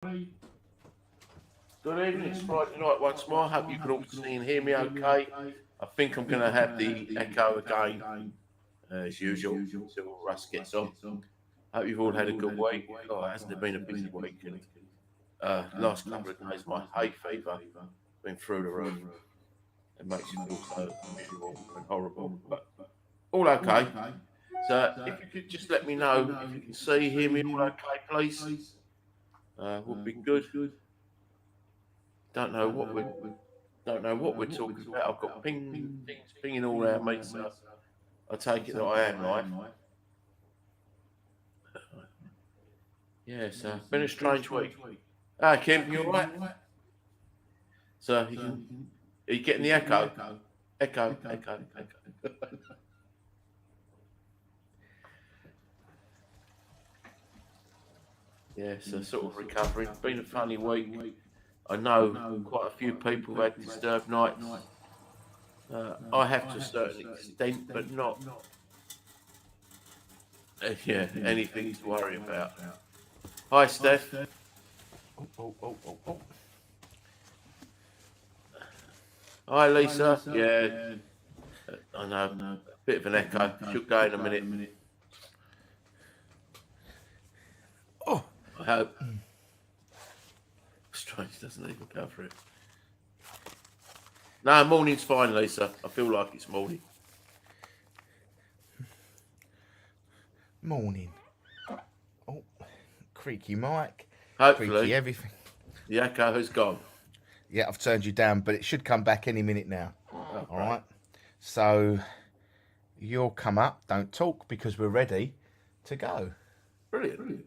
Good evening, it's Friday night once more. Hope you can all see and hear me okay. I think I'm going to have the echo again, as usual, until Russ gets on. Hope you've all had a good week. Oh, hasn't it been a busy week? And last couple of days, my hay fever been through the roof. It makes you feel so miserable and horrible, but all okay. So if you could just let me know if you can see, hear me all okay, please, would be good. Don't know what we're don't know what we're talking about. I've got things pinging all around me, so I take it that I am live. Yes, been a strange week. Ah, Kim, you all right? So are you getting the echo? Echo, echo, echo. Yes, sort of recovering. Been a funny week. I know quite a few people have had disturbed nights. I have to a certain extent, but not anything to worry about. Hi, Steph. Oh. Hi, Lisa. Yeah, I know. A bit of an echo. Should go in a minute. Oh, I hope. Strange doesn't even go for it. No, morning's fine, Lisa. I feel like it's morning. Morning. Oh, creaky mic. Hopefully, creaky everything. The echo has gone. Yeah, I've turned you down, but it should come back any minute now. Oh, all right. So you'll come up. Don't talk because we're ready to go. Brilliant.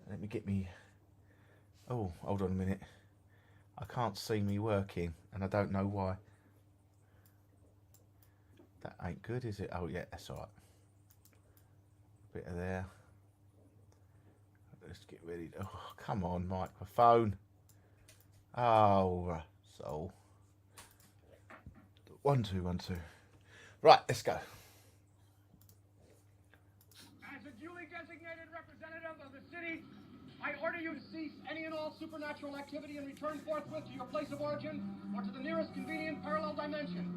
Let me get me. Oh, hold on a minute. I can't see me working, and I don't know why. That ain't good, is it? Oh yeah, that's all right. Bit of there. Let's get ready. Oh, come on, microphone. Oh, so 1 2 1 2. Right, let's go. As a duly designated representative of the city, I order you to cease any and all supernatural activity and return forthwith to your place of origin or to the nearest convenient parallel dimension.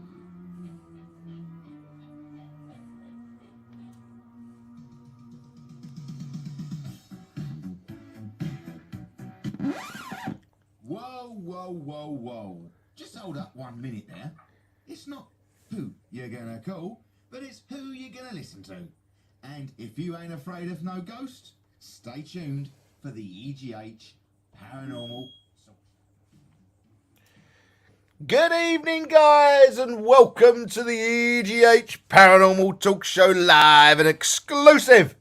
Whoa. Just hold up 1 minute there. It's not who you're gonna call, but it's who you're gonna listen to. And if you ain't afraid of no ghosts, stay tuned for the EGH Paranormal. Good evening, guys, and welcome to the EGH Paranormal Talk Show live and exclusive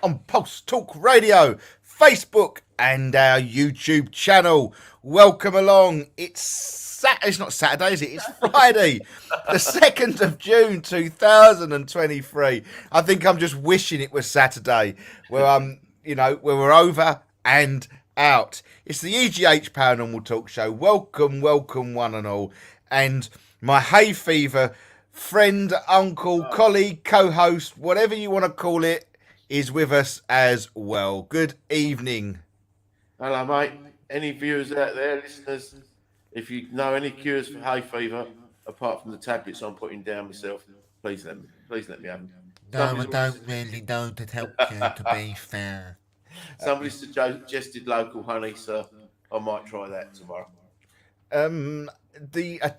on Pulse Talk Radio, Facebook, and our YouTube channel. Welcome along. It's not Saturday, is it? It's Friday, the 2nd of June, 2023. I think I'm just wishing it was Saturday, where where we're over and out. It's the EGH Paranormal Talk Show. Welcome one and all. And my hay fever friend, uncle, colleague, co-host, whatever you want to call it, is with us as well. Good evening. Hello, mate. Any viewers out there, listeners, if you know any cures for hay fever, apart from the tablets I'm putting down myself, please let me have them. No, I don't really know to help you, to be fair. Somebody suggested local honey, so I might try that tomorrow.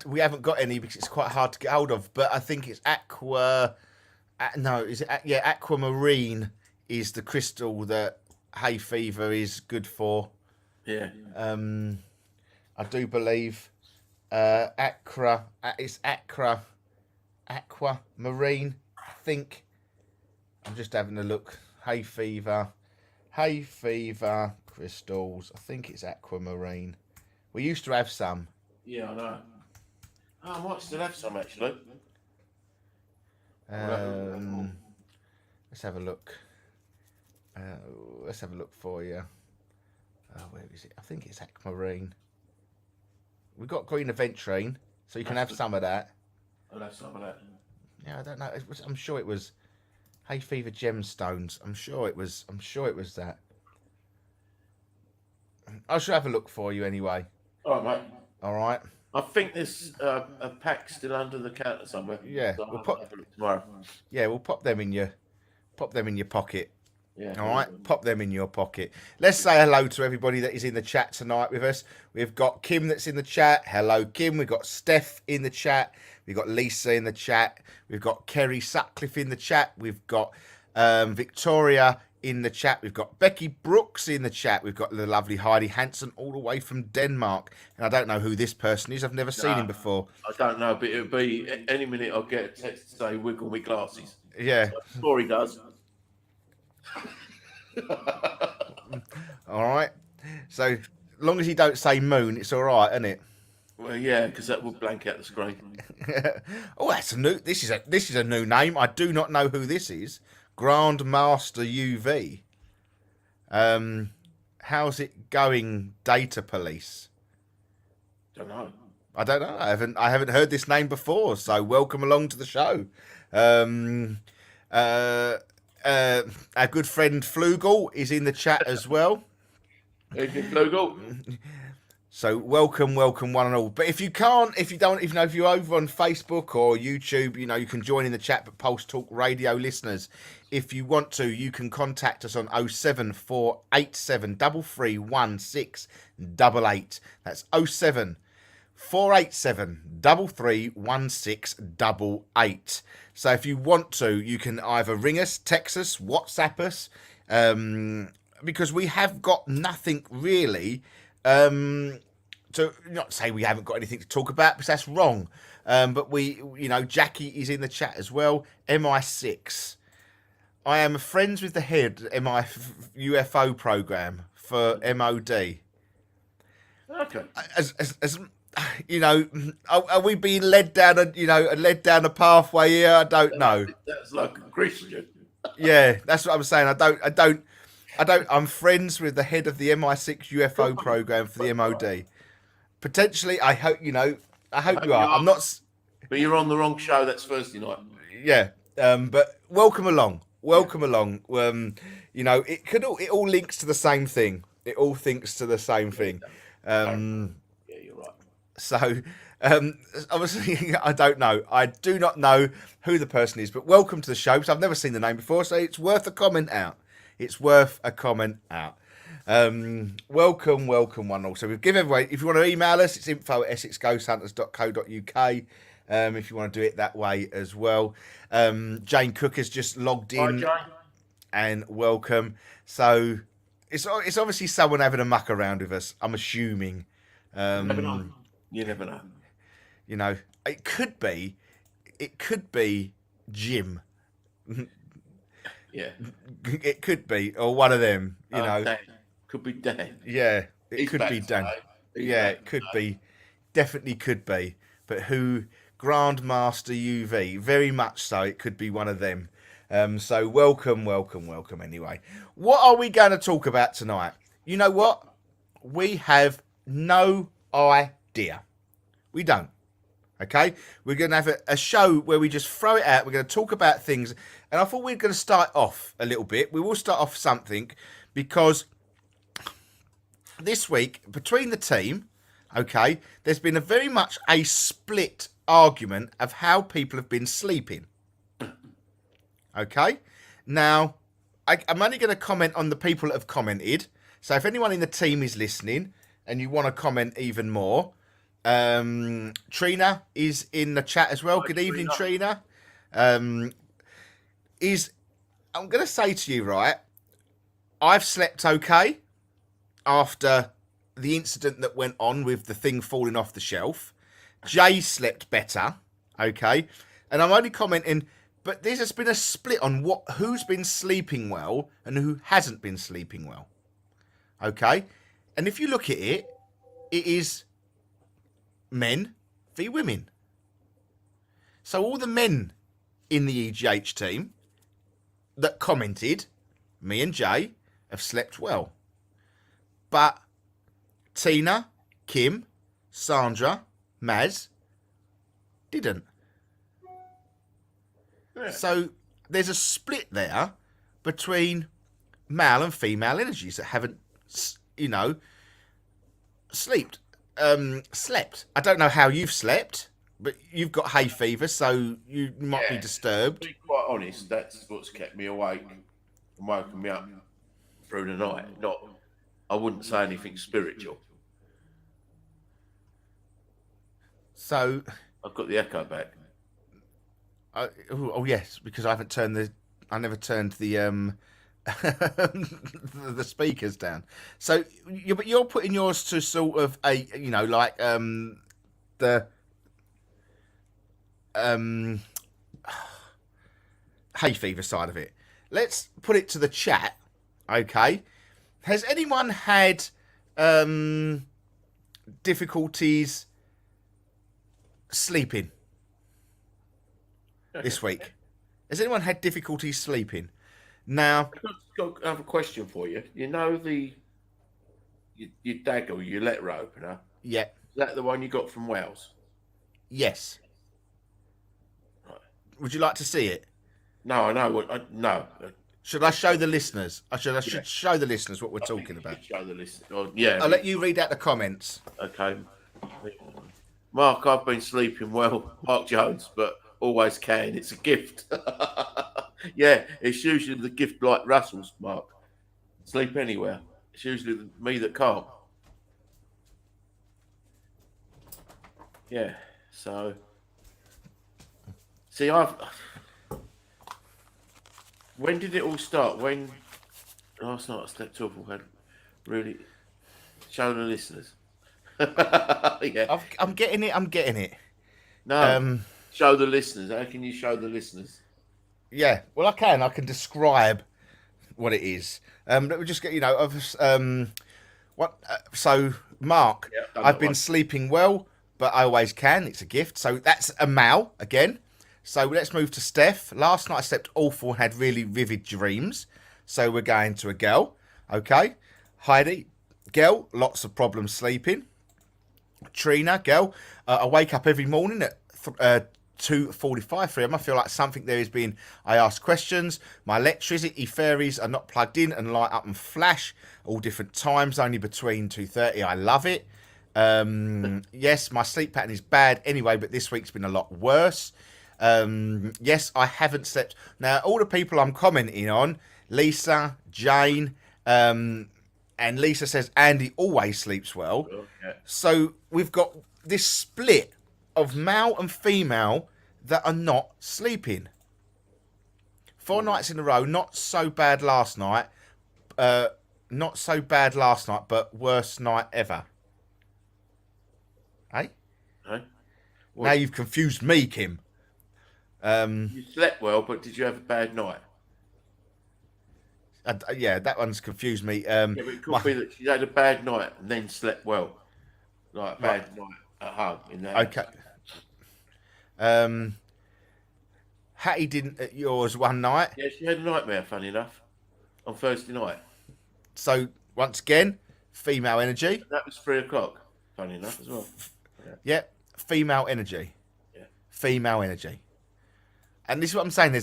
We haven't got any because it's quite hard to get hold of, but I think it's aquamarine is the crystal that hay fever is good for. Yeah. I do believe it's aquamarine, I think. I'm just having a look. Hay fever crystals. I think it's aquamarine. We used to have some. Yeah, I know. Oh, I might still have some actually. Let's have a look. Let's have a look for you. Oh, where is it? I think it's aquamarine. We've got green aventurine, so you can have some of that. I'll have some of that. Yeah, I don't know. I'm sure it was hay fever gemstones. I'm sure it was that. I should have a look for you anyway. All right, mate. All right. I think there's a pack still under the counter somewhere. Yeah, So we'll I'll pop. have a look tomorrow. Yeah, we'll pop them in your pocket. Yeah. All right, pop them in your pocket. Let's say hello to everybody that is in the chat tonight with us. We've got Kim that's in the chat. Hello, Kim. We've got Steph in the chat. We've got Lisa in the chat. We've got Kerry Sutcliffe in the chat. We've got Victoria in the chat. We've got Becky Brooks in the chat. We've got the lovely Heidi Hansen all the way from Denmark. And I don't know who this person is. I've never seen him before. I don't know, but it'll be any minute I'll get a text to say wiggle me glasses. Yeah. So Rory does. All right. So long as you don't say moon, it's all right, isn't it? Well, yeah, because that will blank out the screen. Oh, that's a new. This is a new name. I do not know who this is. Grandmaster UV. How's it going, Data Police? Don't know. I don't know. I haven't heard this name before. So welcome along to the show. Our good friend Flugel is in the chat as well. Agent Flugel. So welcome one and all. But if you're over on Facebook or YouTube, you can join in the chat. But Pulse Talk Radio listeners, if you want to, you can contact us on 07487 331688. That's 07487 331688. So if you want to, you can either ring us, text us, WhatsApp us, because we have got nothing really to not say we haven't got anything to talk about, because that's wrong. But Jackie is in the chat as well. MI6. I am friends with the head of MI UFO program for MOD. Okay. As are we being led down a pathway here? I don't know. That's like a Christian. Yeah, that's what I'm saying. I'm friends with the head of the MI6 UFO program for the MOD. Potentially, I hope you are. I'm not. But you're on the wrong show. That's Thursday night. Yeah. But welcome along. It all links to the same thing. It all thinks to the same thing. Yeah, you're right. So, obviously, I don't know. I do not know who the person is, but welcome to the show. So I've never seen the name before, so it's worth a comment out. Welcome, one all. So we've given away. If you want to email us, it's info@essexghosthunters.co.uk. If you want to do it that way as well. Jane Cook has just logged in. Hi, Jane. And welcome. So it's obviously someone having a muck around with us, I'm assuming. Never know. You never know. It could be Jim. Yeah. It could be, or one of them, Dan. Could be Dan. Yeah, He's could back be Dan. today. He's Yeah, back it could today. be. Definitely could be. But who? Grandmaster UV. Very much so. It could be one of them. So welcome anyway. What are we going to talk about tonight? You know what? We have no idea. We don't. Okay? We're going to have a show where we just throw it out. We're going to talk about things. And I thought we are going to start off a little bit. We will start off something because this week, between the team, okay, there's been very much a split argument of how people have been sleeping. Okay? Now, I'm only going to comment on the people that have commented. So if anyone in the team is listening and you want to comment even more, Trina is in the chat as well. Good evening, Trina. I'm going to say to you, right, I've slept okay after the incident that went on with the thing falling off the shelf. Jay slept better, okay? And I'm only commenting, but there has been a split on who's been sleeping well and who hasn't been sleeping well, okay? And if you look at it, it is men v women. So all the men in the EGH team that commented, me and Jay, have slept well. But Tina, Kim, Sandra, Maz didn't. Yeah. So there's a split there between male and female energies that haven't, slept. I don't know how you've slept, but you've got hay fever, so you might be Yeah. To disturbed. be quite honest, that's what's kept me awake and woken me up through the night. I wouldn't say anything spiritual. So, I've got the echo back. oh yes, because I never turned the the speakers down. So, but you're putting yours to sort of a, like the hay fever side of it. Let's put it to the chat, okay? Has anyone had difficulties sleeping this week? Has anyone had difficulties sleeping? Now, I have a question for you. You know your dagger, your letter opener. yeah, Is that the one you got from Wales? yes. Right. Would you like to see it? No, I know. No. Should I show the listeners? I should Yeah. show the listeners what we're I think talking you about. should show the list. Oh, yeah. I'll let you read out the comments. Okay. Mark, I've been sleeping well, Mark Jones, but always can. It's a gift. Yeah, it's usually the gift like Russell's, Mark. Sleep anywhere. It's usually me that can't. Yeah, so. See, when did it all start? Last night I slept awful. Had really. Show the listeners. Yeah. I'm getting it. I'm getting it. No. Show the listeners. How can you show the listeners? Yeah. Well, I can. I can describe what it is. Let me just get what. So, Mark, Yeah, I've been sleeping well, but I always can. It's a gift. So that's a Mal again. So let's move to Steph. Last night I slept awful and had really vivid dreams. So we're going to a girl. Okay. Heidi, girl, lots of problems sleeping. Trina, girl, I wake up every morning at 2:45 for him. I feel like something there is being. I ask questions. My electricity fairies are not plugged in and light up and flash all different times, only between 2:30. I love it. Yes, my sleep pattern is bad anyway, but this week's been a lot worse. Yes, I haven't slept. Now, all the people I'm commenting on, Lisa, Jane, and Lisa says Andy always sleeps well. Okay. So we've got this split of male and female that are not sleeping. 4 nights in a row, not so bad last night. Not so bad last night, but worst night ever. Hey? Hey? Now you've confused me, Kim. You slept well, but did you have a bad night? Yeah, that one's confused me. Yeah, but it could be that she had a bad night and then slept well. Like a bad night at home in the house. Okay. Hattie didn't at yours one night. Yeah, she had a nightmare, funny enough, on Thursday night. So, once again, female energy. That was 3:00, funny enough, as well. Yeah, female energy. Yeah. Female energy. And this is what I'm saying.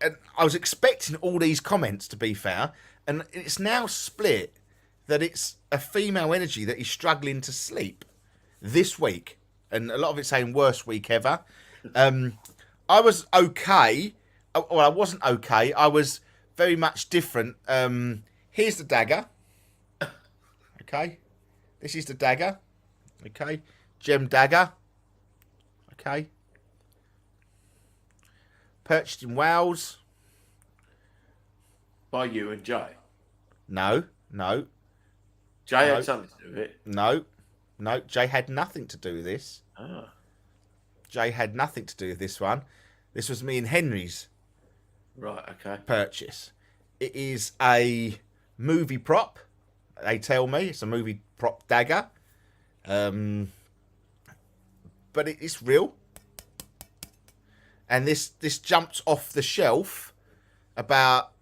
And I was expecting all these comments, to be fair, and it's now split that it's a female energy that is struggling to sleep this week. And a lot of it's saying worst week ever. I was okay. Well, I wasn't okay. I was very much different. Here's the dagger. Okay. This is the dagger. Okay. Gem dagger. Okay. Purchased in Wales. By you and Jay. No. Jay No. had something to do with it. No. Jay had nothing to do with this. Ah. Jay had nothing to do with this one. This was me and Henry's Right, okay. purchase. It is a movie prop. They tell me it's a movie prop dagger. But it's real. And this jumped off the shelf about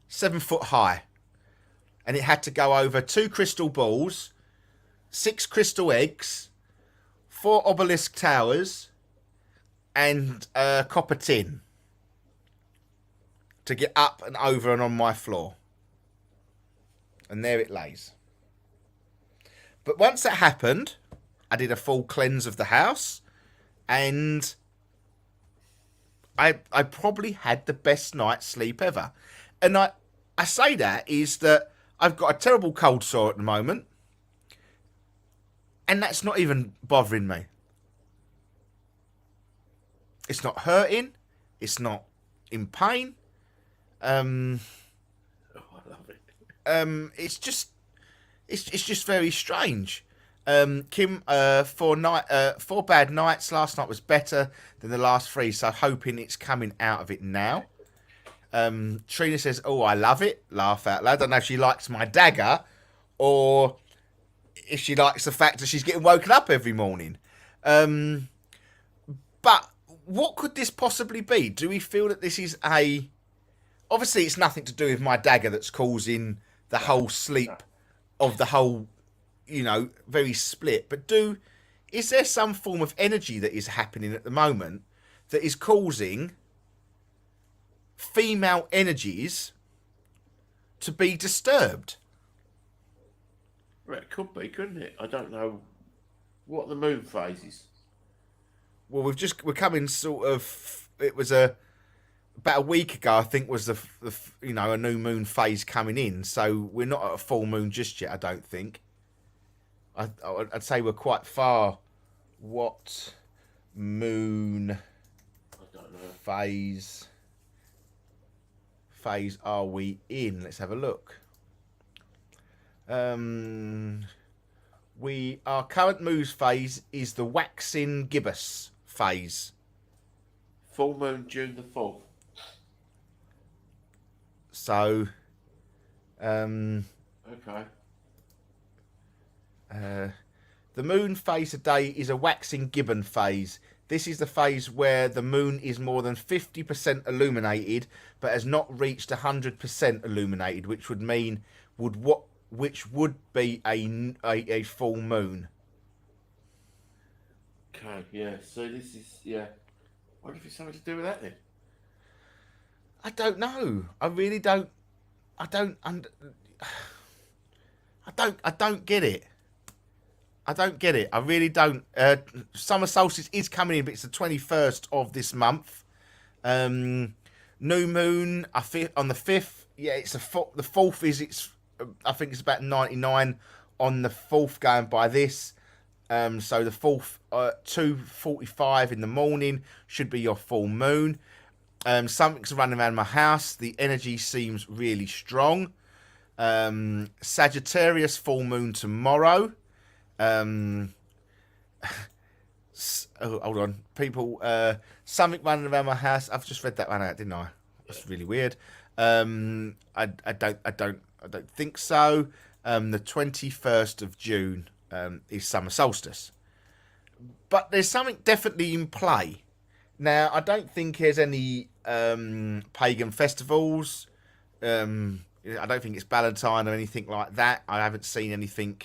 7 foot high. And it had to go over 2 crystal balls, 6 crystal eggs, 4 obelisk towers, and a copper tin to get up and over and on my floor. And there it lays. But once that happened, I did a full cleanse of the house, and I probably had the best night's sleep ever. And I say that is that I've got a terrible cold sore at the moment, and that's not even bothering me. It's not hurting. It's not in pain. Oh, I love it. It's just very strange. Kim, 4 bad nights. Last night was better than the last 3, so hoping it's coming out of it now. Trina says, "Oh, I love it." Laugh out loud. I don't know if she likes my dagger or if she likes the fact that she's getting woken up every morning. But what could this possibly be? Do we feel that this is a... Obviously, it's nothing to do with my dagger that's causing the whole sleep of the whole, very split. But is there some form of energy that is happening at the moment that is causing female energies to be disturbed? Well, it could be, couldn't it? I don't know what the moon phase is. Well, we're coming sort of... It was about a week ago, I think, was the a new moon phase coming in. So we're not at a full moon just yet, I don't think. I'd say we're quite far. What moon I don't know. phase are we in? Let's have a look. Our current moon phase is the waxing gibbous phase. Full moon June the 4th. So, Okay. The moon phase today is a waxing gibbon phase. This is the phase where the moon is more than 50% illuminated, but has not reached 100% illuminated, which would mean which would be a full moon. Okay, yeah. So this is, yeah. I wonder if it's something to do with that then. I don't know. I really don't. I don't get it. I don't get it. I really don't. Summer solstice is coming in, but it's the 21st of this month. New moon, I think on the 5th. Yeah, it's the 4th is I think it's about 99 on the 4th going by this. So the 4th, 2:45 in the morning should be your full moon. Something's running around my house. The energy seems really strong. Sagittarius full moon tomorrow. Hold on, people. Something running around my house. I've just read that one out, didn't I? That's really weird. I don't think so. The 21st of June is summer solstice, but there's something definitely in play. Now, I don't think there's any pagan festivals. I don't think it's Valentine or anything like that. I haven't seen anything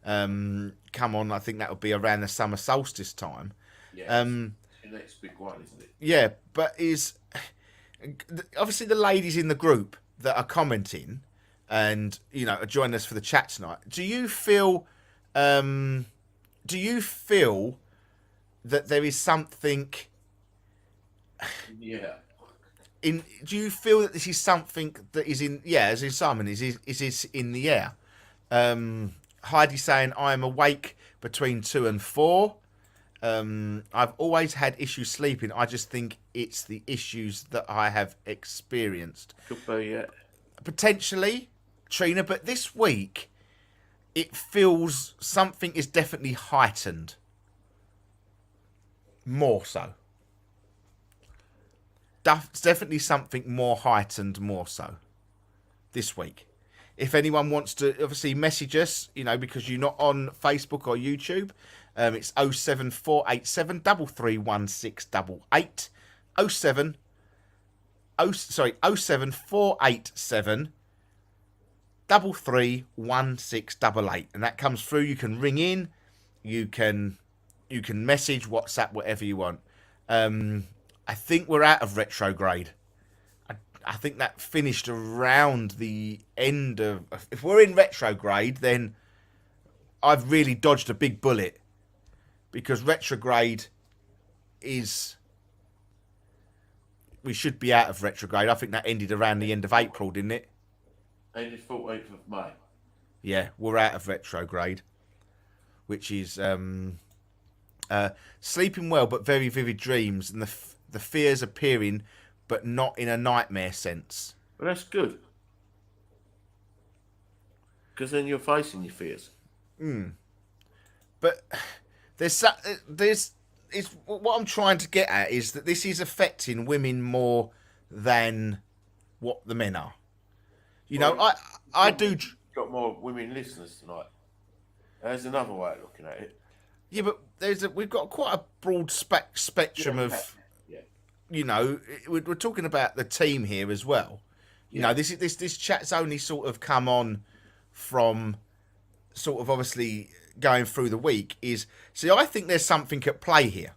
come on. I think that would be around the summer solstice time. Yeah, the next big one, isn't it? Yeah, but is obviously the ladies in the group that are commenting and are joining us for the chat tonight. Do you feel that there is something? Yeah. Do you feel that this is something that is in? Yeah, as in Simon is in the air. Heidi saying I am awake between 2 and 4. I've always had issues sleeping. I just think it's the issues that I have experienced. Could be, yeah. Potentially, Trina, but this week it feels something is definitely heightened. More so. It's definitely something more heightened, more so this week. If anyone wants to obviously message us, because you're not on Facebook or YouTube, it's 07487 331688. 07487 331688, and that comes through. You can ring in, you can message, WhatsApp, whatever you want. I think we're out of retrograde. I think that finished around the end of... If we're in retrograde, then I've really dodged a big bullet because retrograde is. We should be out of retrograde. I think that ended around the end of April, didn't it? Ended 14th of May. Yeah, we're out of retrograde, which is sleeping well but very vivid dreams, and the fears appearing, but not in a nightmare sense. Well, that's good. Because then you're facing your fears. But there's it's what I'm trying to get at is that this is affecting women more than what the men are. You know, I do. Got more women listeners tonight. There's another way of looking at it. Yeah, but we've got quite a broad spectrum of. Yeah. You know, we're talking about the team here as well. You know, this chat's only sort of come on from sort of obviously going through the week. I think there's something at play here.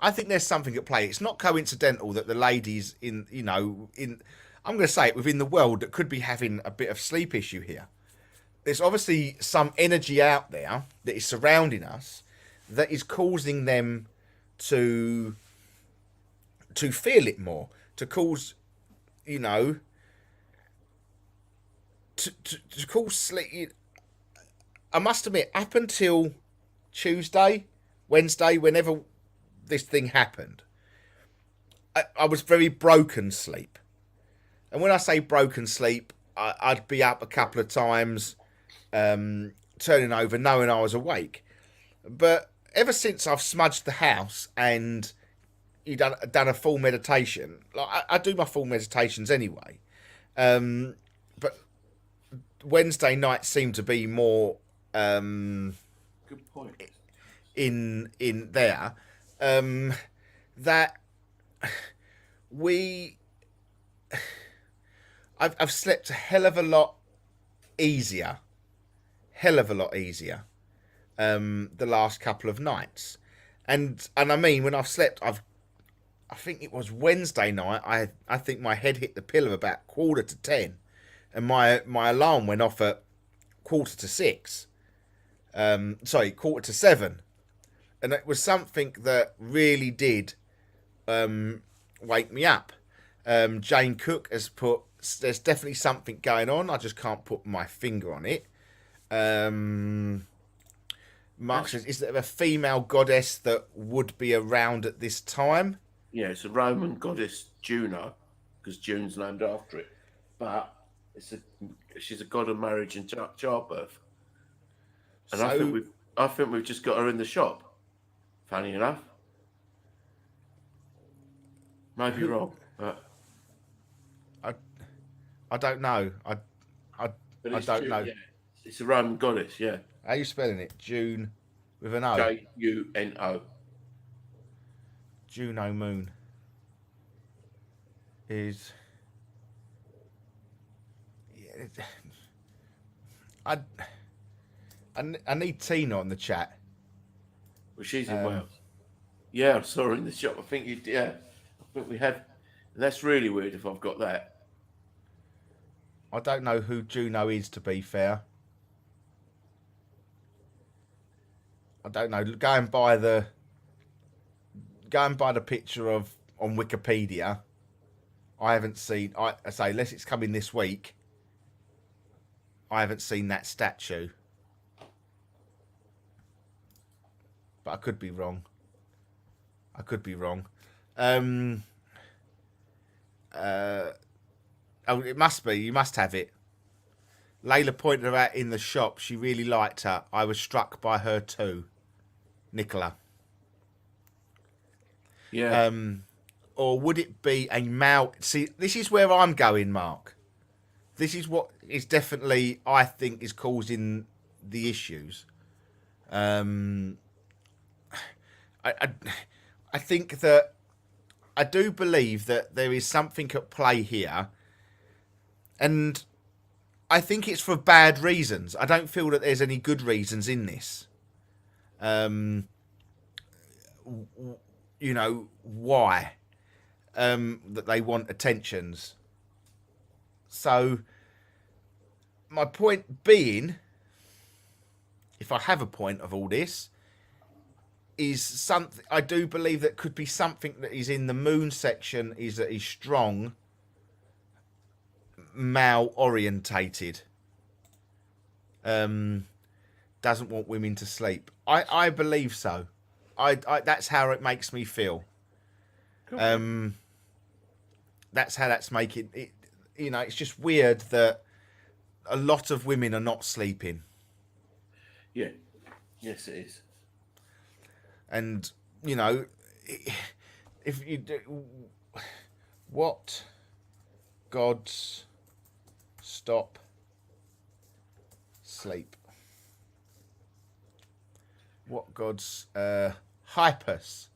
I think there's something at play. It's not coincidental that the ladies I'm going to say it, within the world that could be having a bit of sleep issue here. There's obviously some energy out there that is surrounding us that is causing them to feel it more, to cause, to cause sleep. I must admit, up until Tuesday, Wednesday, whenever this thing happened, I was very broken sleep. And when I say broken sleep, I'd be up a couple of times, turning over, knowing I was awake. But ever since I've smudged the house and done a full meditation, like I do my full meditations anyway, but Wednesday night seemed to be more Good point. in there, that I've slept a hell of a lot easier, the last couple of nights, and I mean when I've slept, I think it was Wednesday night. I think my head hit the pillow about 9:45, and my alarm went off at 6:15. 7:15, and it was something that really did wake me up. Jane Cook has put, there's definitely something going on. I just can't put my finger on it. Mark says, is there a female goddess that would be around at this time? Yeah, it's a Roman goddess, Juno, because June's named after it. But she's a god of marriage and childbirth. And I think we've just got her in the shop. Funny enough. Maybe wrong, but I don't know. I don't know. Yeah. It's a Roman goddess, yeah. How are you spelling it? June with an O. Juno. Juno Moon is. Yeah, I need Tina on the chat. Well, she's in Wales. Yeah, I saw her in the shop. I think you. Yeah, I think we had. And that's really weird if I've got that. I don't know who Juno is, to be fair. I don't know. Going by the picture on Wikipedia, I haven't seen. I say, unless it's coming this week, I haven't seen that statue. But I could be wrong. Oh, it must be. You must have it. Layla pointed her out in the shop. She really liked her. I was struck by her too. Nicola. Yeah. Or would it be a male? See, this is where I'm going, Mark. This is what is definitely, I think, is causing the issues. I think that I do believe that there is something at play here, and I think it's for bad reasons. I don't feel that there's any good reasons in this. You know why? That they want attentions. So my point being if I have a point of all this, is something I do believe that could be something that is in the moon section, is that he's strong, male orientated, doesn't want women to sleep. I believe so. I that's how it makes me feel. Cool. That's how that's making it. You know, it's just weird that a lot of women are not sleeping. Yeah. Yes, it is. And, you know, if you do, what gods stop sleep? What gods, hyperness,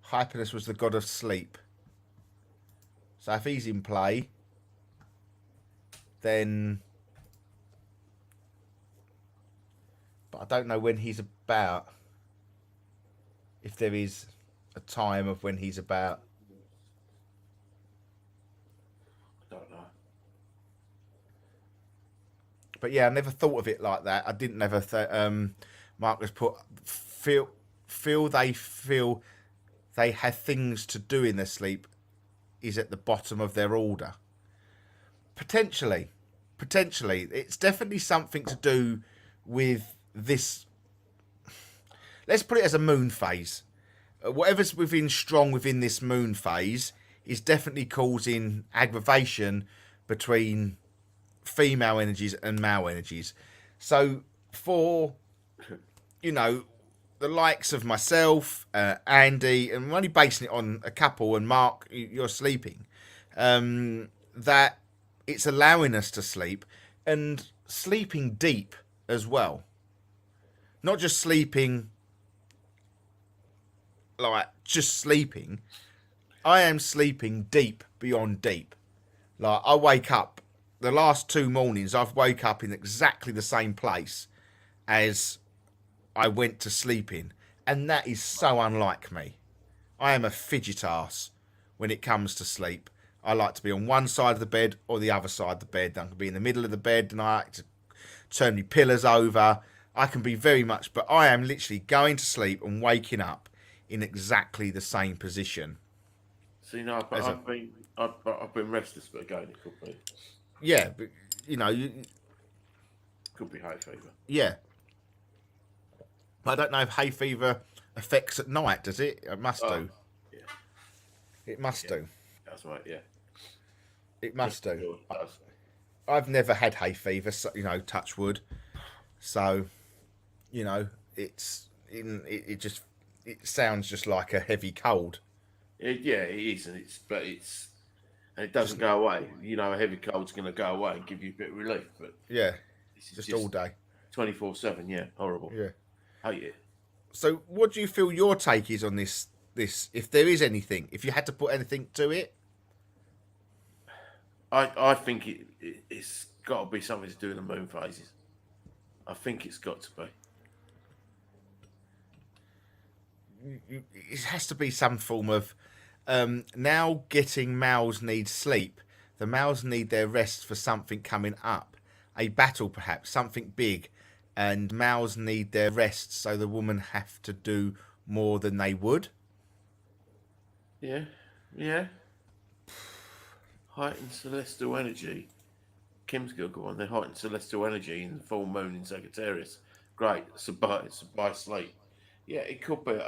Hyperness was the god of sleep. So if he's in play, then... But I don't know when he's about. If there is a time of when he's about. I don't know. But yeah, I never thought of it like that. I didn't never... Marcus put... Feel they have things to do in their sleep is at the bottom of their order. Potentially. It's definitely something to do with this. Let's put it as a moon phase. Whatever's strong within this moon phase is definitely causing aggravation between female energies and male energies. So for, you know, the likes of myself, Andy, and I'm only basing it on a couple, and Mark, you're sleeping, that it's allowing us to sleep, and sleeping deep as well. Not just sleeping, like, just sleeping. I am sleeping deep beyond deep. Like, I wake up, the last 2 mornings, I've woke up in exactly the same place as I went to sleep in, and that is so unlike me. I am a fidget ass when it comes to sleep. I like to be on one side of the bed or the other side of the bed. I can be in the middle of the bed and I like to turn my pillows over. I can be very much, but I am literally going to sleep and waking up in exactly the same position. See, no, but I've been restless, but again, it could be. Yeah, but you know, could be hay fever. Yeah. I don't know if hay fever affects at night, does it? It must do. Yeah. It must do. That's right, yeah. It must do. It does. I've never had hay fever, so, you know, touch wood. So, you know, it sounds just like a heavy cold. Yeah, it is, and it doesn't go away. You know, a heavy cold's going to go away and give you a bit of relief, but yeah, just all day, 24/7. Yeah, horrible. Yeah, hate it. So, what do you feel your take is on this? If there is anything, if you had to put anything to it, I think it's got to be something to do with the moon phases. I think it's got to be. It has to be some form of now getting males need sleep. The males need their rest for something coming up, a battle perhaps, something big, and males need their rest so the women have to do more than they would. Yeah. Heightened celestial energy. Kim's got to go on. The heightened celestial energy in the full moon in Sagittarius. Great. It's by sleep. Yeah, it could be.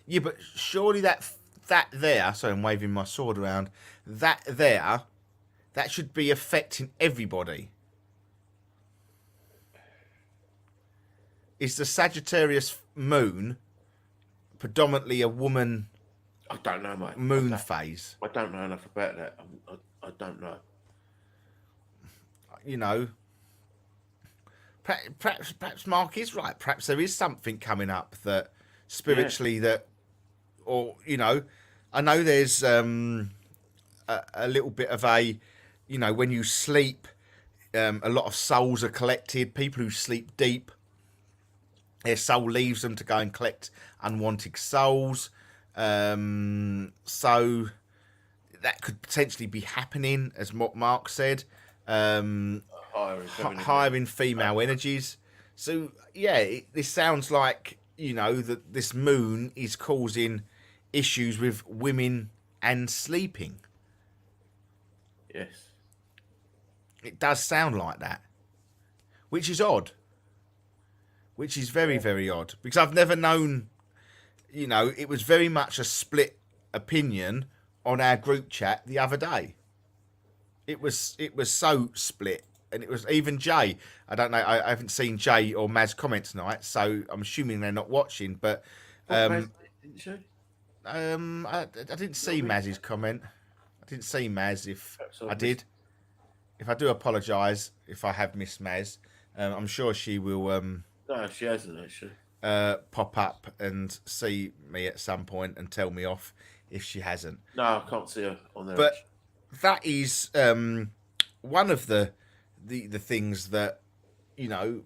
Yeah, but surely that there. Sorry, I'm waving my sword around. That should be affecting everybody. Is the Sagittarius moon predominantly a woman? I don't know, mate. Moon phase. I don't know enough about that. I don't know. You know, perhaps Mark is right. Perhaps there is something coming up that spiritually that, or you know, I know there's a little bit of a, you know, when you sleep, a lot of souls are collected. People who sleep deep, their soul leaves them to go and collect unwanted souls. So, that could potentially be happening, as what Mark said. Hiring female energies. So yeah, this sounds like, you know, that this moon is causing issues with women and sleeping. Yes. It does sound like that, which is odd. Which is very, very odd, because I've never known, you know, it was very much a split opinion on our group chat the other day. It was so split, and it was even Jay. I don't know. I haven't seen Jay or Maz comment tonight, so I'm assuming they're not watching. But Didn't you? I didn't see Maz's comment. I didn't see Maz. If I did, if I do apologise if I have missed Maz. I'm sure she will. No, she hasn't actually. Pop up and see me at some point and tell me off if she hasn't. No, I can't see her on there. But that is one of the things that, you know,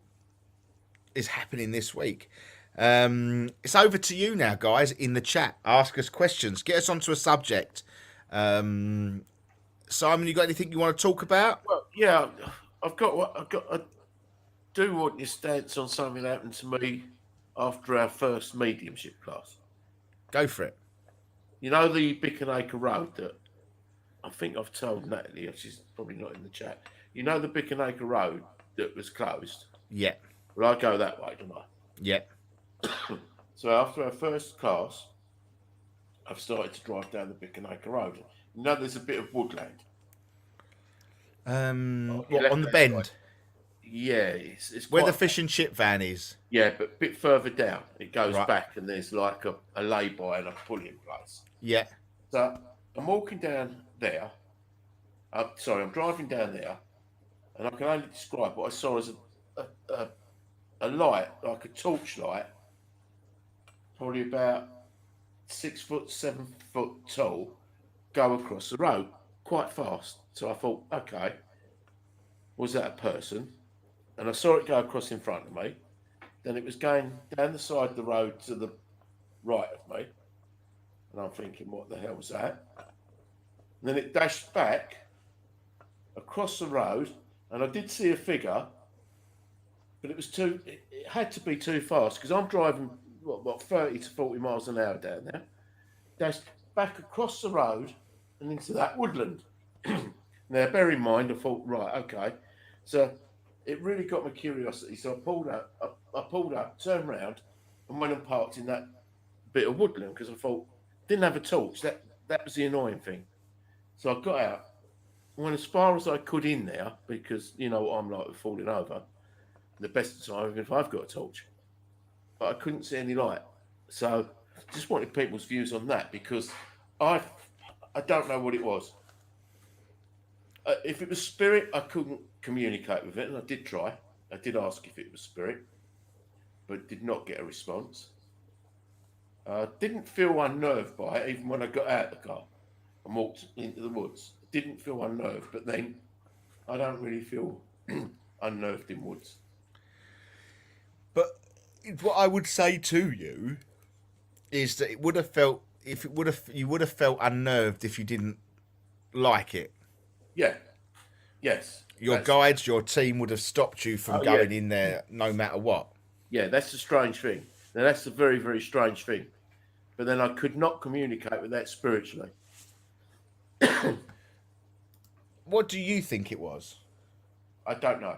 is happening this week. It's over to you now, guys, in the chat. Ask us questions. Get us onto a subject. Simon, you got anything you want to talk about? Well, yeah, I do want your stance on something that happened to me after our first mediumship class. Go for it. You know the Bickenacre Road that I think I've told Natalie, she's probably not in the chat. You know the Bickenacre Road that was closed? Yeah. Well, I go that way, don't I? Yeah. So after our first class, I've started to drive down the Bickenacre Road. You know there's a bit of woodland. What, on the bend? Yeah, it's Where quite, the fish and chip van is. yeah, but a bit further down, it goes Right. back, and there's like a lay-by and a pulling place. Yeah. So I'm walking down there. I'm driving down there, and I can only describe what I saw as a light, like a torch light, probably about 6 foot, 7 foot tall, go across the road quite fast. So I thought, okay, was that a person? And I saw it go across in front of me. Then it was going down the side of the road to the right of me. And I'm thinking, what the hell was that? And then it dashed back across the road, and I did see a figure, but it had to be too fast, because I'm driving, what, 30 to 40 miles an hour down there. Dashed back across the road and into that woodland. Now, bear in mind, I thought, right, okay. So it really got my curiosity. So I pulled up, turned round, and went and parked in that bit of woodland, because I thought, didn't have a torch. That was the annoying thing. So I got out, went as far as I could in there, because, you know, I'm like falling over. The best of the time, even if I've got a torch. But I couldn't see any light. So just wanted people's views on that, because I don't know what it was. If it was spirit, I couldn't communicate with it, and I did try. I did ask if it was spirit, but did not get a response. Didn't feel unnerved by it, even when I got out of the car and walked into the woods. Didn't feel unnerved, but then I don't really feel unnerved in woods. But what I would say to you is that it would have felt, you would have felt unnerved if you didn't like it. Yeah. Yes. Your guides, your team would have stopped you from going in there no matter what. Yeah, that's the strange thing. Now, that's a very, very strange thing. But then I could not communicate with that spiritually. What do you think it was? I don't know.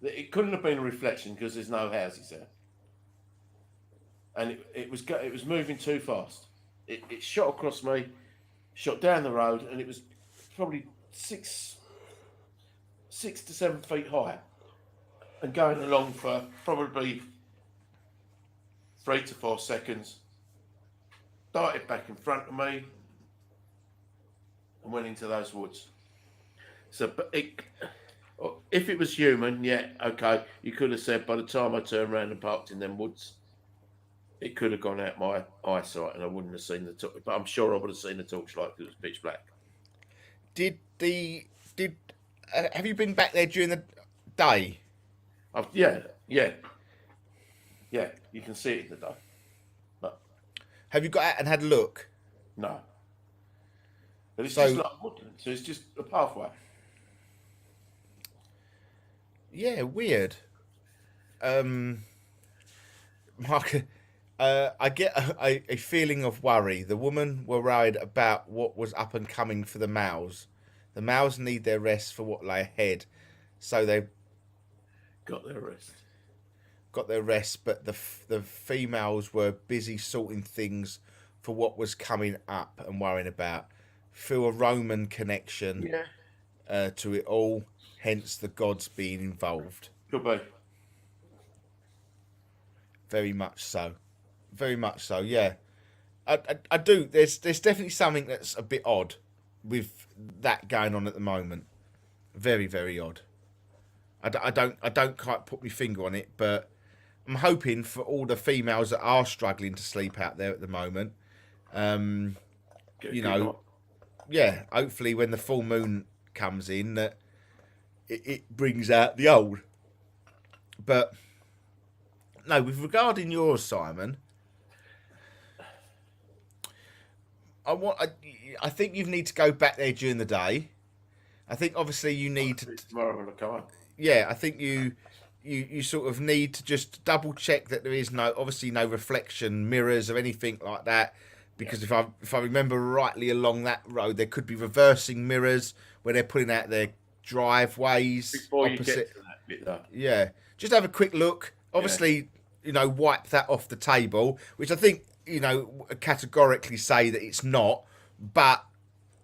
It couldn't have been a reflection, because there's no houses there, and it was moving too fast. It shot across me, shot down the road, and it was probably 6 to 7 feet high, and going along for probably 3 to 4 seconds. Darted back in front of me and went into those woods. So, but if it was human, yeah, okay, you could have said by the time I turned around and parked in them woods, it could have gone out my eyesight and I wouldn't have seen the torch. But I'm sure I would have seen the torchlight because it was pitch black. Have you been back there during the day? Yeah. You can see it in the day. But Have you got out and had a look? No. But it's So- just like woodland, so it's just a pathway. Yeah, weird. Mark, I get a feeling of worry. The women were worried about what was up and coming for the males. The males need their rest for what lay ahead, so they Got their rest. got their rest. But the females were busy sorting things for what was coming up and worrying about. Feel a Roman connection Yeah. to it all, hence the gods being involved. Could be. Very much so. Very much so, yeah. I do. There's definitely something that's a bit odd with that going on at the moment. Very, very odd. I don't quite put my finger on it, but I'm hoping for all the females that are struggling to sleep out there at the moment. Get a You good know, night. yeah, hopefully when the full moon comes in, that it brings out the old. But no, with regarding yours, Simon, I think you need to go back there during the day. I think obviously you need to, Tomorrow when I come up. yeah. I think you sort of need to just double check that there is obviously no reflection mirrors or anything like that. Because if I remember rightly, along that road there could be reversing mirrors where they're putting out their driveways Before opposite. you get to that bit, though. Yeah, just have a quick look. Obviously, wipe that off the table, which I think categorically say that it's not. But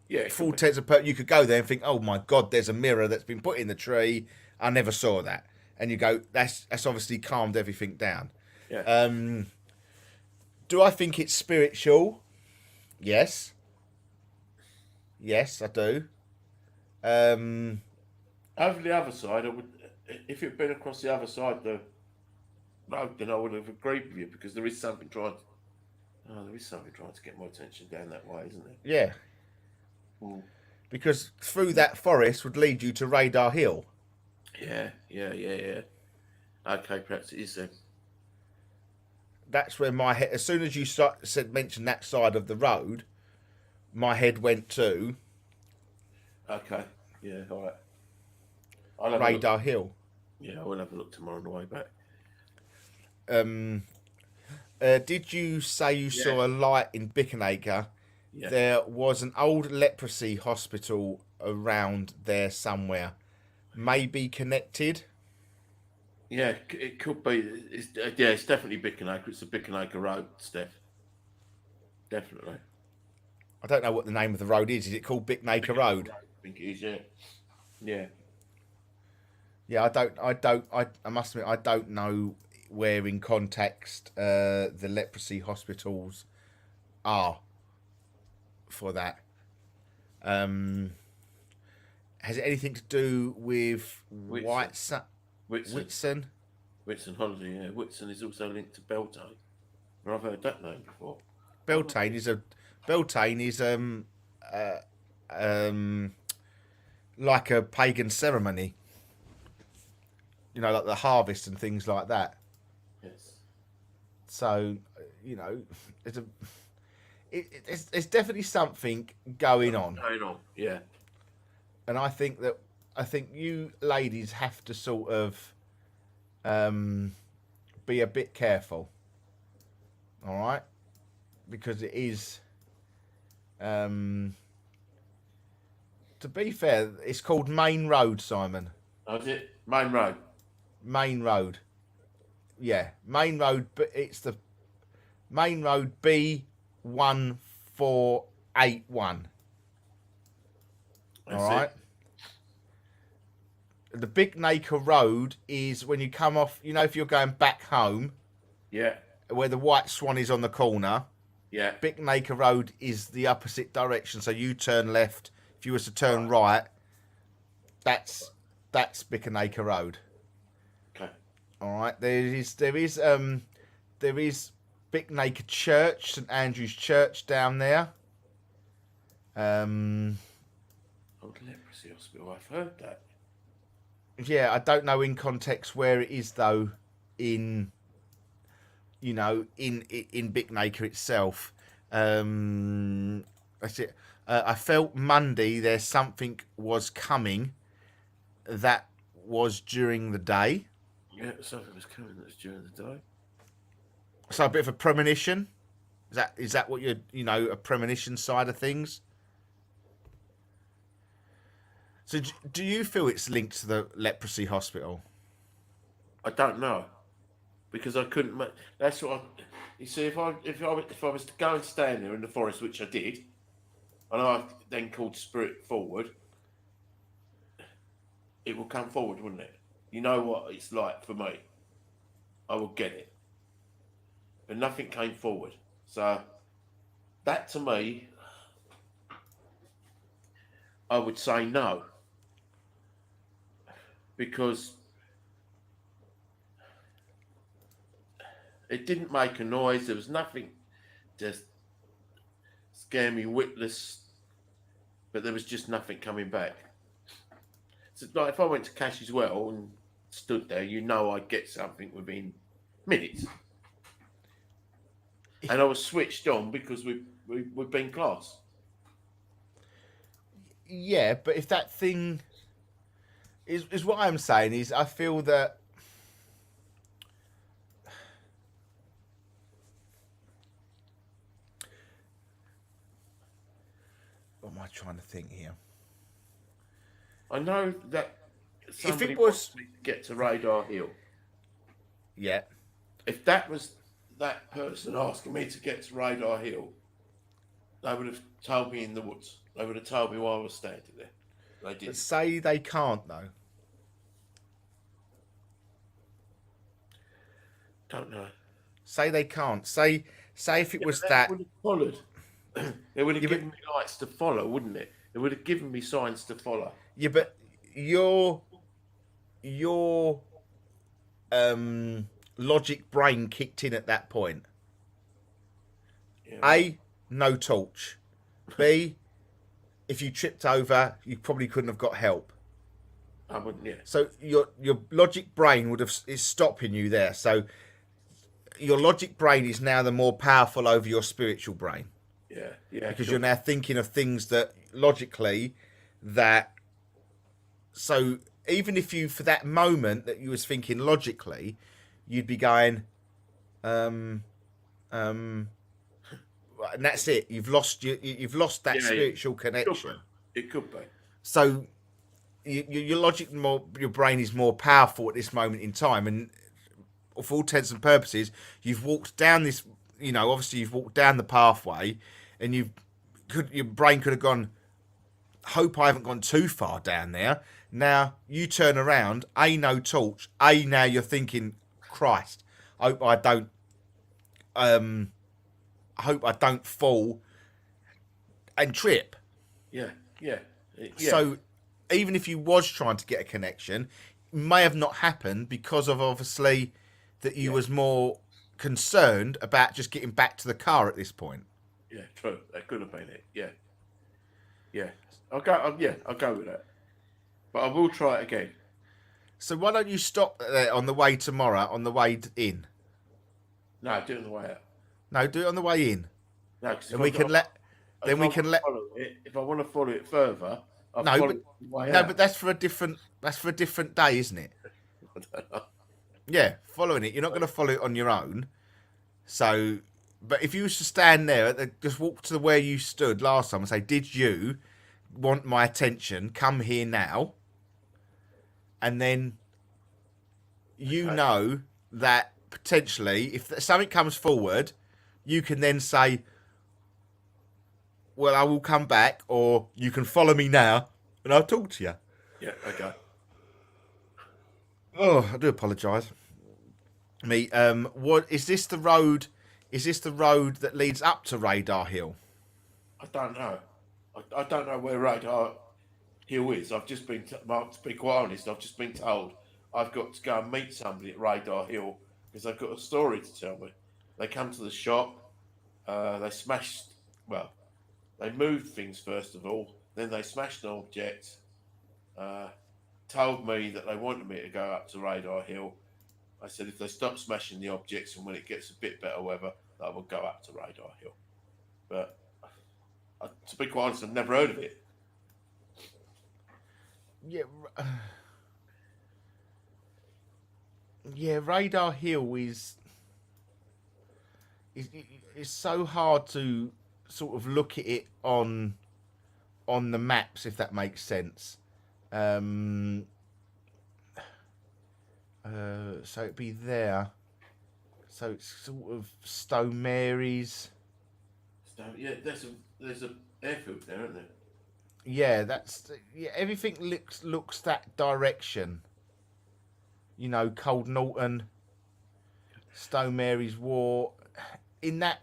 Yeah. full could be. intents and purposes, you could go there and think, "Oh my God, there's a mirror that's been put in the tree. I never saw that." And you go, "That's obviously calmed everything down." Yeah. Do I think it's spiritual? Yes. Yes, I do. Over the other side, I would. If it'd been across the other side of the road, then I would have agreed with you because there is something trying. There is something trying to get my attention down that way, isn't there? Yeah. Mm. Because through that forest would lead you to Radar Hill. Yeah. Okay, perhaps it is then. That's where my head. As soon as you mentioned that side of the road, my head went to Okay. Yeah. All right. I'll have a look. Radar Hill. Yeah, I will have a look tomorrow on the way back. Did you say you saw a light in Bickenacre? Yeah. There was an old leprosy hospital around there somewhere. Maybe connected. Yeah, it could be. It's definitely Bickenacre. It's the Bickenacre Road, Steph. Definitely. I don't know what the name of the road is. Is it called Bickenacre Road? I think it is. Yeah. Yeah. Yeah, I must admit, I don't know where in context the leprosy hospitals are for that. Has it anything to do with Whitsun. Whitsun? Whitsun Holiday, yeah. Whitsun is also linked to Beltane. Well, I've heard that name before. Beltane is like a pagan ceremony. Like the harvest and things like that. Yes. So, it's definitely something going on. Going on, yeah. And I think you ladies have to sort of be a bit careful. All right? Because it is to be fair, it's called Main Road, Simon. Oh, is it? Main Road. Main Road. Yeah, Main Road, but it's the Main Road B1481. All right. The Bickenacre Road is when you come off, if you're going back home, Yeah. where the White Swan is on the corner, Yeah. Bickenacre Road is the opposite direction. So you turn left. If you was to turn right, that's Bickenacre Road. Okay. All right. There is Bickenacre Church, St Andrew's Church down there. Old Leprosy Hospital. I've heard that. Yeah, I don't know in context where it is though. In Bickenacre itself, That's it. I felt Monday there's something was coming that was during the day. Yeah, something was coming that's during the day. So a bit of a premonition. Is that what a premonition side of things? So do you feel it's linked to the leprosy hospital? I don't know because I couldn't. That's what. You see, if I was to go and stand there in the forest, which I did, and I then called spirit forward, it will come forward, wouldn't it? You know what it's like for me. I will get it, but nothing came forward. So that to me, I would say no because it didn't make a noise. There was nothing to scare me witless, but there was just nothing coming back. So, like if I went to Cash's Well and stood there, I'd get something within minutes. And I was switched on because we've been class. Yeah, but if that thing is what I'm saying is, I feel that what am I trying to think here? I know that somebody it was- wants me to get to Radar Hill. Yeah. If that was that person asking me to get to Radar Hill, they would have told me in the woods. They would have told me while I was standing there. They But didn't. say they can't though. Don't know. Say they can't. Say if it was They that. would have followed. They would have Yeah, but- given me lights to follow, wouldn't it? They would have given me signs to follow. Yeah, but your logic brain kicked in at that point. Yeah. A, no torch. B, if you tripped over, you probably couldn't have got help. I wouldn't. Yeah. So your logic brain is stopping you there. So your logic brain is now the more powerful over your spiritual brain Yeah. Yeah. because sure. you're now thinking of things that logically that. So even if you, for that moment that you was thinking logically, you'd be going, and that's it. You've lost that Yeah, spiritual connection. It could be. So your logic, your brain is more powerful at this moment in time, and for all intents and purposes, you've walked down this. Obviously you've walked down the pathway, and your brain could have gone. Hope I haven't gone too far down there. Now you turn around, no torch. Now you're thinking, Christ, hope I don't. Hope I don't fall and trip. Yeah. Yeah. So even if you was trying to get a connection, it may have not happened because of obviously that you was more concerned about just getting back to the car at this point. Yeah. True. That could have been it. Yeah. Yeah. I'll go with that. But I will try it again. So why don't you stop there on the way tomorrow, on the way in? No, do it on the way out. No, do it on the way in. No, because And we can let. Then we can let. If I want to follow it further, I'll No, follow but it on the way no, out. but that's for a different. That's for a different day, isn't it? I don't know. Yeah, following it. You're not going to follow it on your own. So, but if you was to stand there, just walk to where you stood last time and say, "Did you want my attention? Come here now." And then you know that potentially, if something comes forward, you can then say, "Well, I will come back," or you can follow me now, and I'll talk to you. Yeah. Okay. Oh, I do apologise. What is this the road? Is this the road that leads up to Radar Hill? I don't know. I don't know where Radar Hill is. I've just been, Mark, to be quite honest, I've just been told I've got to go and meet somebody at Radar Hill because they've got a story to tell me. They come to the shop, they smashed, they moved things first of all, then they smashed an object, told me that they wanted me to go up to Radar Hill. I said if they stop smashing the objects and when it gets a bit better weather, I will go up to Radar Hill. but to be quite honest, I've never heard of it. Yeah. Yeah, Radar Hill is so hard to sort of look at it on the maps, if that makes sense. So it'd be there. So it's sort of Stowe Mary's. So yeah, there's a airfield there, isn't there? Yeah, everything looks that direction. You know, Cold Norton, Stowe Mary's War. In that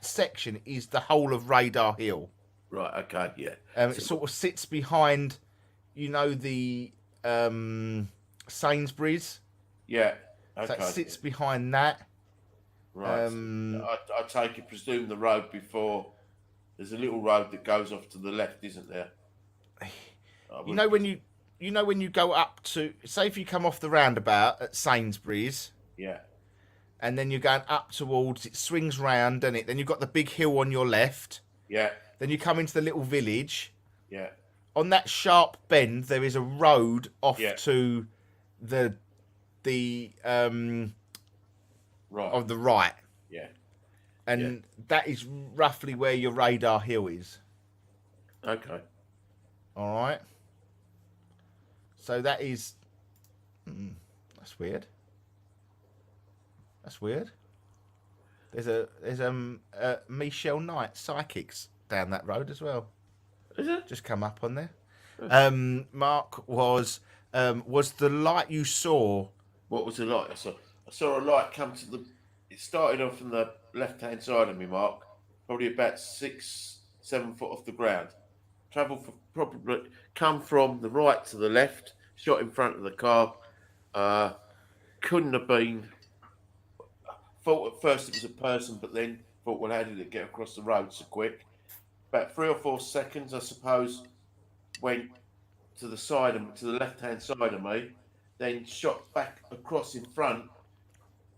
section is the whole of Radar Hill. Right. Okay. Yeah. It sort of sits behind, you know, the Sainsbury's. Yeah. So Okay. it sits behind that. Right. I take it, presume the road before. There's a little road that goes off to the left, isn't there? You know when you go up to, say if you come off the roundabout at Sainsbury's. Yeah. And then you're going up towards, it swings round, doesn't it? Then you've got the big hill on your left. Yeah. Then you come into the little village. Yeah. On that sharp bend, there is a road off to the right. on the right. Yeah. And that is roughly where your Radar Hill is. Okay. All right. So that is. That's weird. That's weird. There's Michelle Knight psychics down that road as well. Is it? Just come up on there. Mark, was the light you saw? What was the light? I saw a light come to the. It started off on the left-hand side of me, Mark. Probably about 6-7 foot off the ground. Travel for probably come from the right to the left. Shot in front of the car. Couldn't have been. Thought at first it was a person, but then thought, well, how did it get across the road so quick? About 3 or 4 seconds, I suppose, went to the side of to the left-hand side of me, then shot back across in front,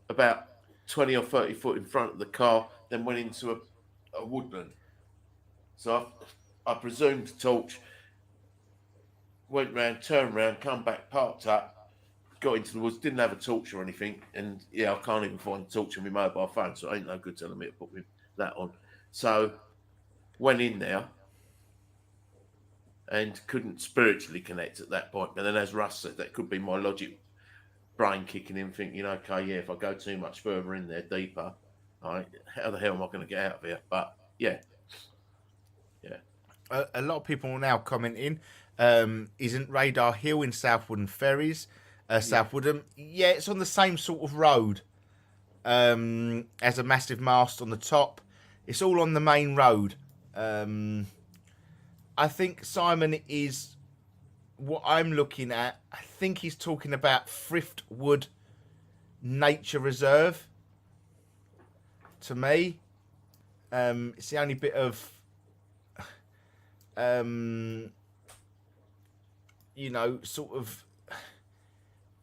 about 20 or 30 foot in front of the car, then went into a woodland. So I presumed the torch, went round, turned round, come back, parked up, got into the woods, didn't have a torch or anything, and I can't even find a torch on my mobile phone, so it ain't no good telling me to put that on. So went in there and couldn't spiritually connect at that point. But then, as Russ said, that could be my logic brain kicking in, thinking, okay, yeah, if I go too much further in there, deeper, how the hell am I going to get out of here? But yeah. A lot of people are now commenting, isn't Radar Hill in South Woodham Ferries? South Woodham, yeah, it's on the same sort of road as a massive mast on the top. It's all on the main road. I think Simon is what I'm looking at. I think he's talking about Thriftwood Nature Reserve. To me, it's the only bit of sort of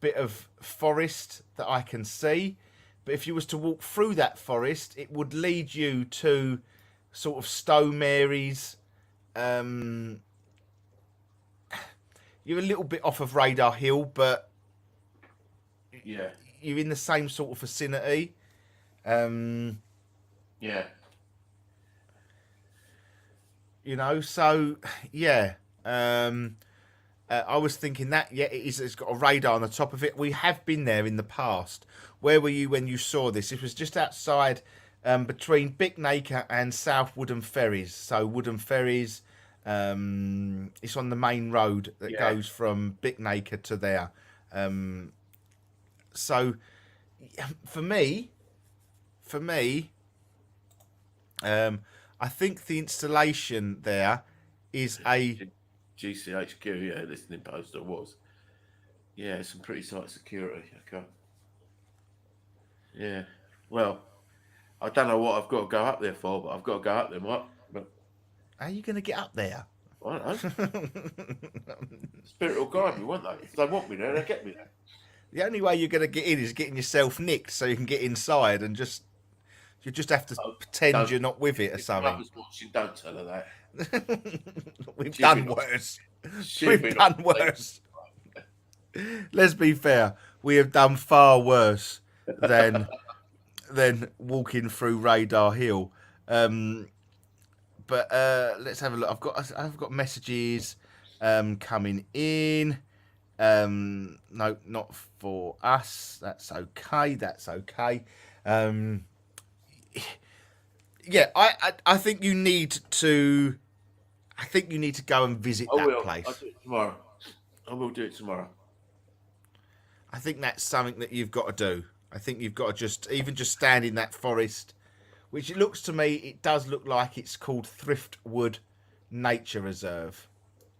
bit of forest that I can see. But if you was to walk through that forest, it would lead you to sort of Stowe Mary's. You're a little bit off of Radar Hill, but yeah, you're in the same sort of vicinity. Yeah. So yeah. I was thinking that, it's got a radar on the top of it. We have been there in the past. Where were you when you saw this? It was just outside between Bicknaker and South Woodham Ferries. So Woodham Ferries, it's on the main road that goes from Bicknaker to there. So for me, I think the installation there is a GCHQ, listening post was. Yeah, some pretty tight security. Okay. Yeah. Well, I don't know what I've got to go up there for, but I've got to go up there, Mike. But how are you going to get up there? I don't know. Spirit will guide me, won't they? If they want me there, they get me there. The only way you're going to get in is getting yourself nicked so you can get inside and just You just have to Oh, pretend don't- you're not with it or If your something. mother's watching, don't tell her that. We've She'll be done not- worse. she'll be We've not done worse. Let's be fair. We have done far worse than walking through Radar Hill. But let's have a look. I've got messages coming in. No, not for us. That's okay. That's okay. Yeah, I think you need to. I think you need to go and visit I that will. place. I'll do it tomorrow. I will do it tomorrow. I think that's something that you've got to do. I think you've got to just stand in that forest, which it looks to me, it does look like it's called Thriftwood Nature Reserve.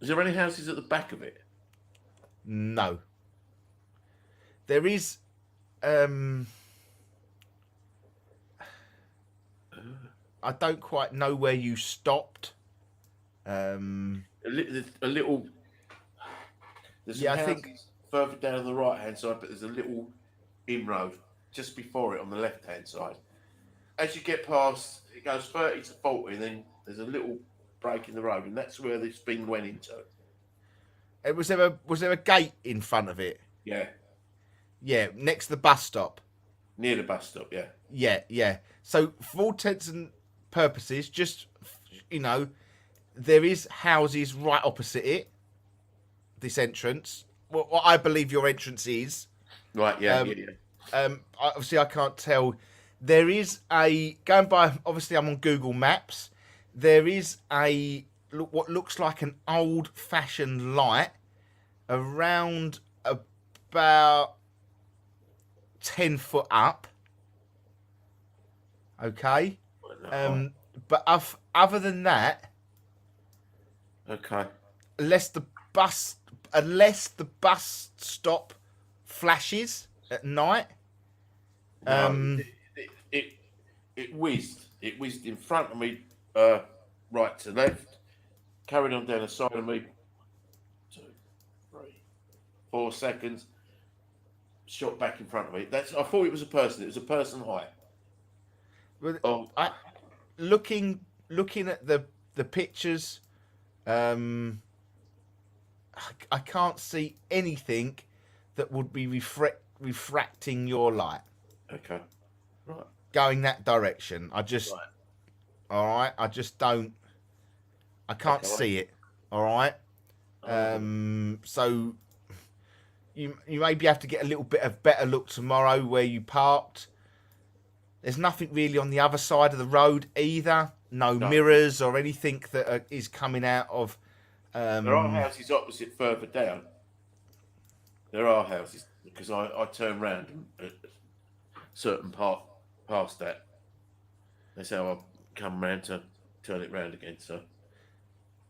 Is there any houses at the back of it? No. There is. I don't quite know where you stopped. A little. There's some Yeah, I houses think- further down on the right hand side, but there's a little inroad just before it on the left hand side. As you get past, it goes 30 to 40, and then there's a little break in the road, and that's where this thing went into. Was there a gate in front of it? Yeah, Yeah, next to the bus stop. near the bus stop. Yeah. Yeah. So for all intents and purposes, just there is houses right opposite it. This entrance, what I believe your entrance is. Right. Yeah. Um, yeah. Obviously, I can't tell. There is going by. Obviously, I'm on Google Maps. There is what looks like an old-fashioned light around about 10 foot up. Okay. But other than that, Okay. unless the bus stop flashes at night. No, it whizzed. It whizzed in front of me, right to left. Carried on down the side of me. 2, 3, 4 seconds. Shot back in front of me. I thought it was a person. It was a person height. Well, Oh, looking at the pictures, I can't see anything that would be refracting your light okay. Right. going that direction. Right. All right. I just don't. I can't Okay. see it. All right. So you maybe have to get a little bit of better look tomorrow where you parked. There's nothing really on the other side of the road either. No mirrors or anything that is coming out of. There are houses opposite further down. There are houses because I turn round at a certain part past that. That's how I come round to turn it round again. So,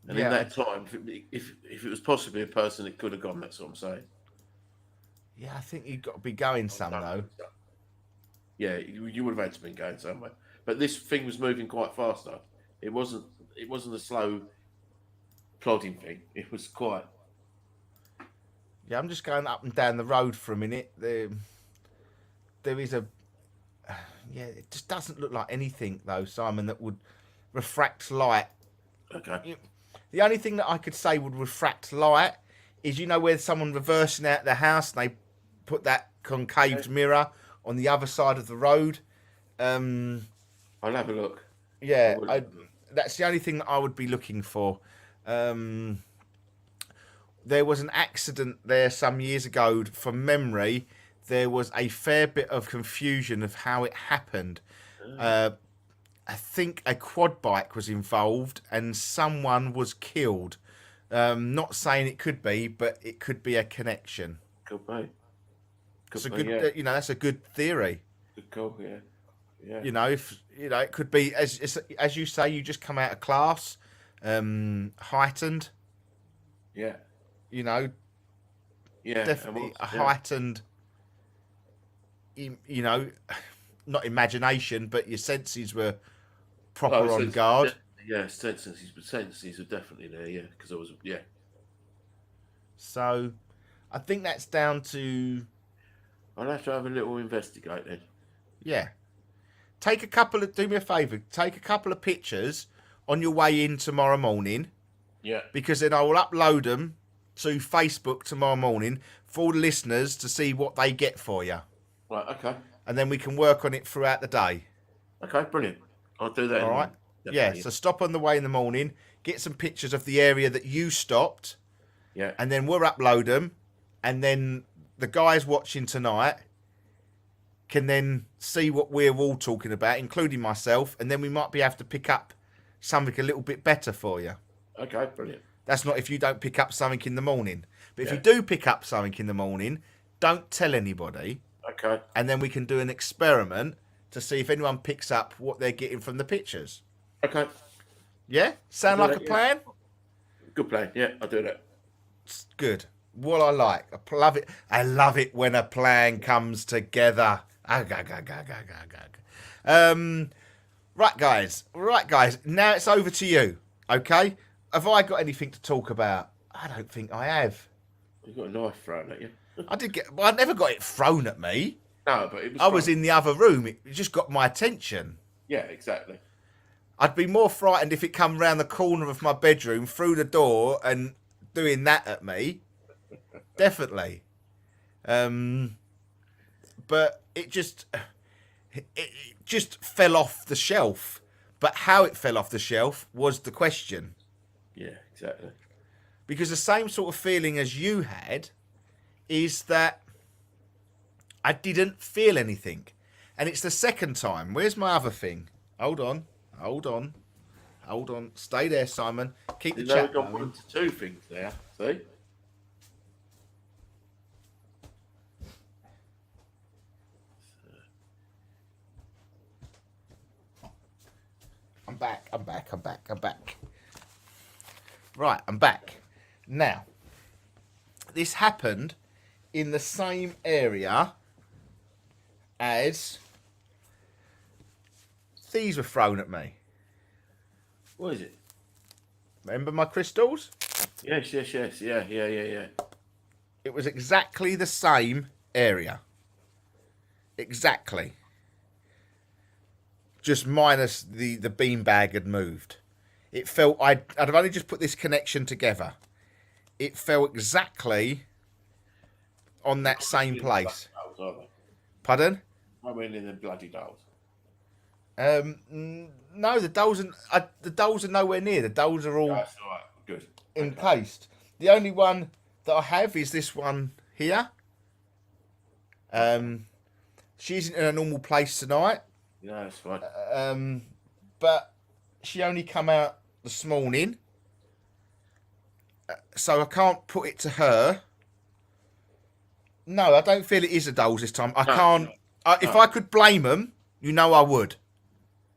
and Yeah. in that time, if it was possibly a person, it could have gone. That's what I'm saying. Yeah, I think you've got to be going some though. Yeah, you would have had to been going somewhere. But this thing was moving quite fast though. It wasn't a slow plodding thing. It was quite. Yeah, I'm just going up and down the road for a minute. There is a. Yeah, it just doesn't look like anything though, Simon, that would refract light. Okay. The only thing that I could say would refract light is where someone reversing out the house and they put that concaved mirror on the other side of the road. I'll have a look. Yeah, I will. that's the only thing that I would be looking for. There was an accident there some years ago. From memory, there was a fair bit of confusion of how it happened. I think a quad bike was involved and someone was killed. Not saying it could be, but it could be a connection. Could be. It's a Could be, good, yeah. that's a good theory. Good call. Yeah. Yeah. If it could be as you say, you just come out of class, heightened. Yeah. Yeah, definitely a heightened. Not imagination, but your senses were proper on guard. Yeah, senses are definitely there. Yeah, because I was. Yeah. So, I think that's down to I'll have to have a little investigate then. yeah. do me a favour, take a couple of pictures on your way in tomorrow morning, Yeah. because then I will upload them to Facebook tomorrow morning for the listeners to see what they get for you. Right. Okay. And then we can work on it throughout the day. Okay. Brilliant. I'll do that. All right. Yeah. So stop on the way in the morning, get some pictures of the area that you stopped, Yeah. and then we'll upload them. And then the guys watching tonight can then see what we're all talking about, including myself. And then we might be able to pick up something a little bit better for you. Okay. Brilliant. That's not if you don't pick up something in the morning. But if Yeah. you do pick up something in the morning, don't tell anybody. Okay. And then we can do an experiment to see if anyone picks up what they're getting from the pictures. Okay. Yeah? Sound I'll do like a that, plan? Good plan. Yeah. I'll do that. It's good. What I like. I love it. I love it when a plan comes together. Right, guys. Now it's over to you. Okay? Have I got anything to talk about? I don't think I have. You've got a knife thrown at you. I never got it thrown at me. No, but it was. I was in the other room. It just got my attention. Yeah. Exactly. I'd be more frightened if it come round the corner of my bedroom, through the door, and doing that at me. Definitely. But it just fell off the shelf. But how it fell off the shelf was the question. Yeah. Exactly. Because the same sort of feeling as you had is that I didn't feel anything. And it's the second time. Where's my other thing? Hold on. Stay there, Simon. Keep the You know, chat we've got going. 1 to 2 things there. See? I'm back. Right, I'm back. Now, this happened in the same area as these were thrown at me. What is it? Remember my crystals? Yes. Yeah. It was exactly the same area. Exactly. Just minus the beanbag had moved. It felt I'd have only just put this connection together. It fell exactly on that same place. Pardon? I mean, in the bloody dolls. No, the dolls are nowhere near. The dolls are all That's all right. Good. encased. The only one that I have is this one here. She isn't in a normal place tonight. No, that's fine. But she only come out this morning, so I can't put it to her. No, I don't feel it is a dolls this time. I can't. If I could blame them, I would.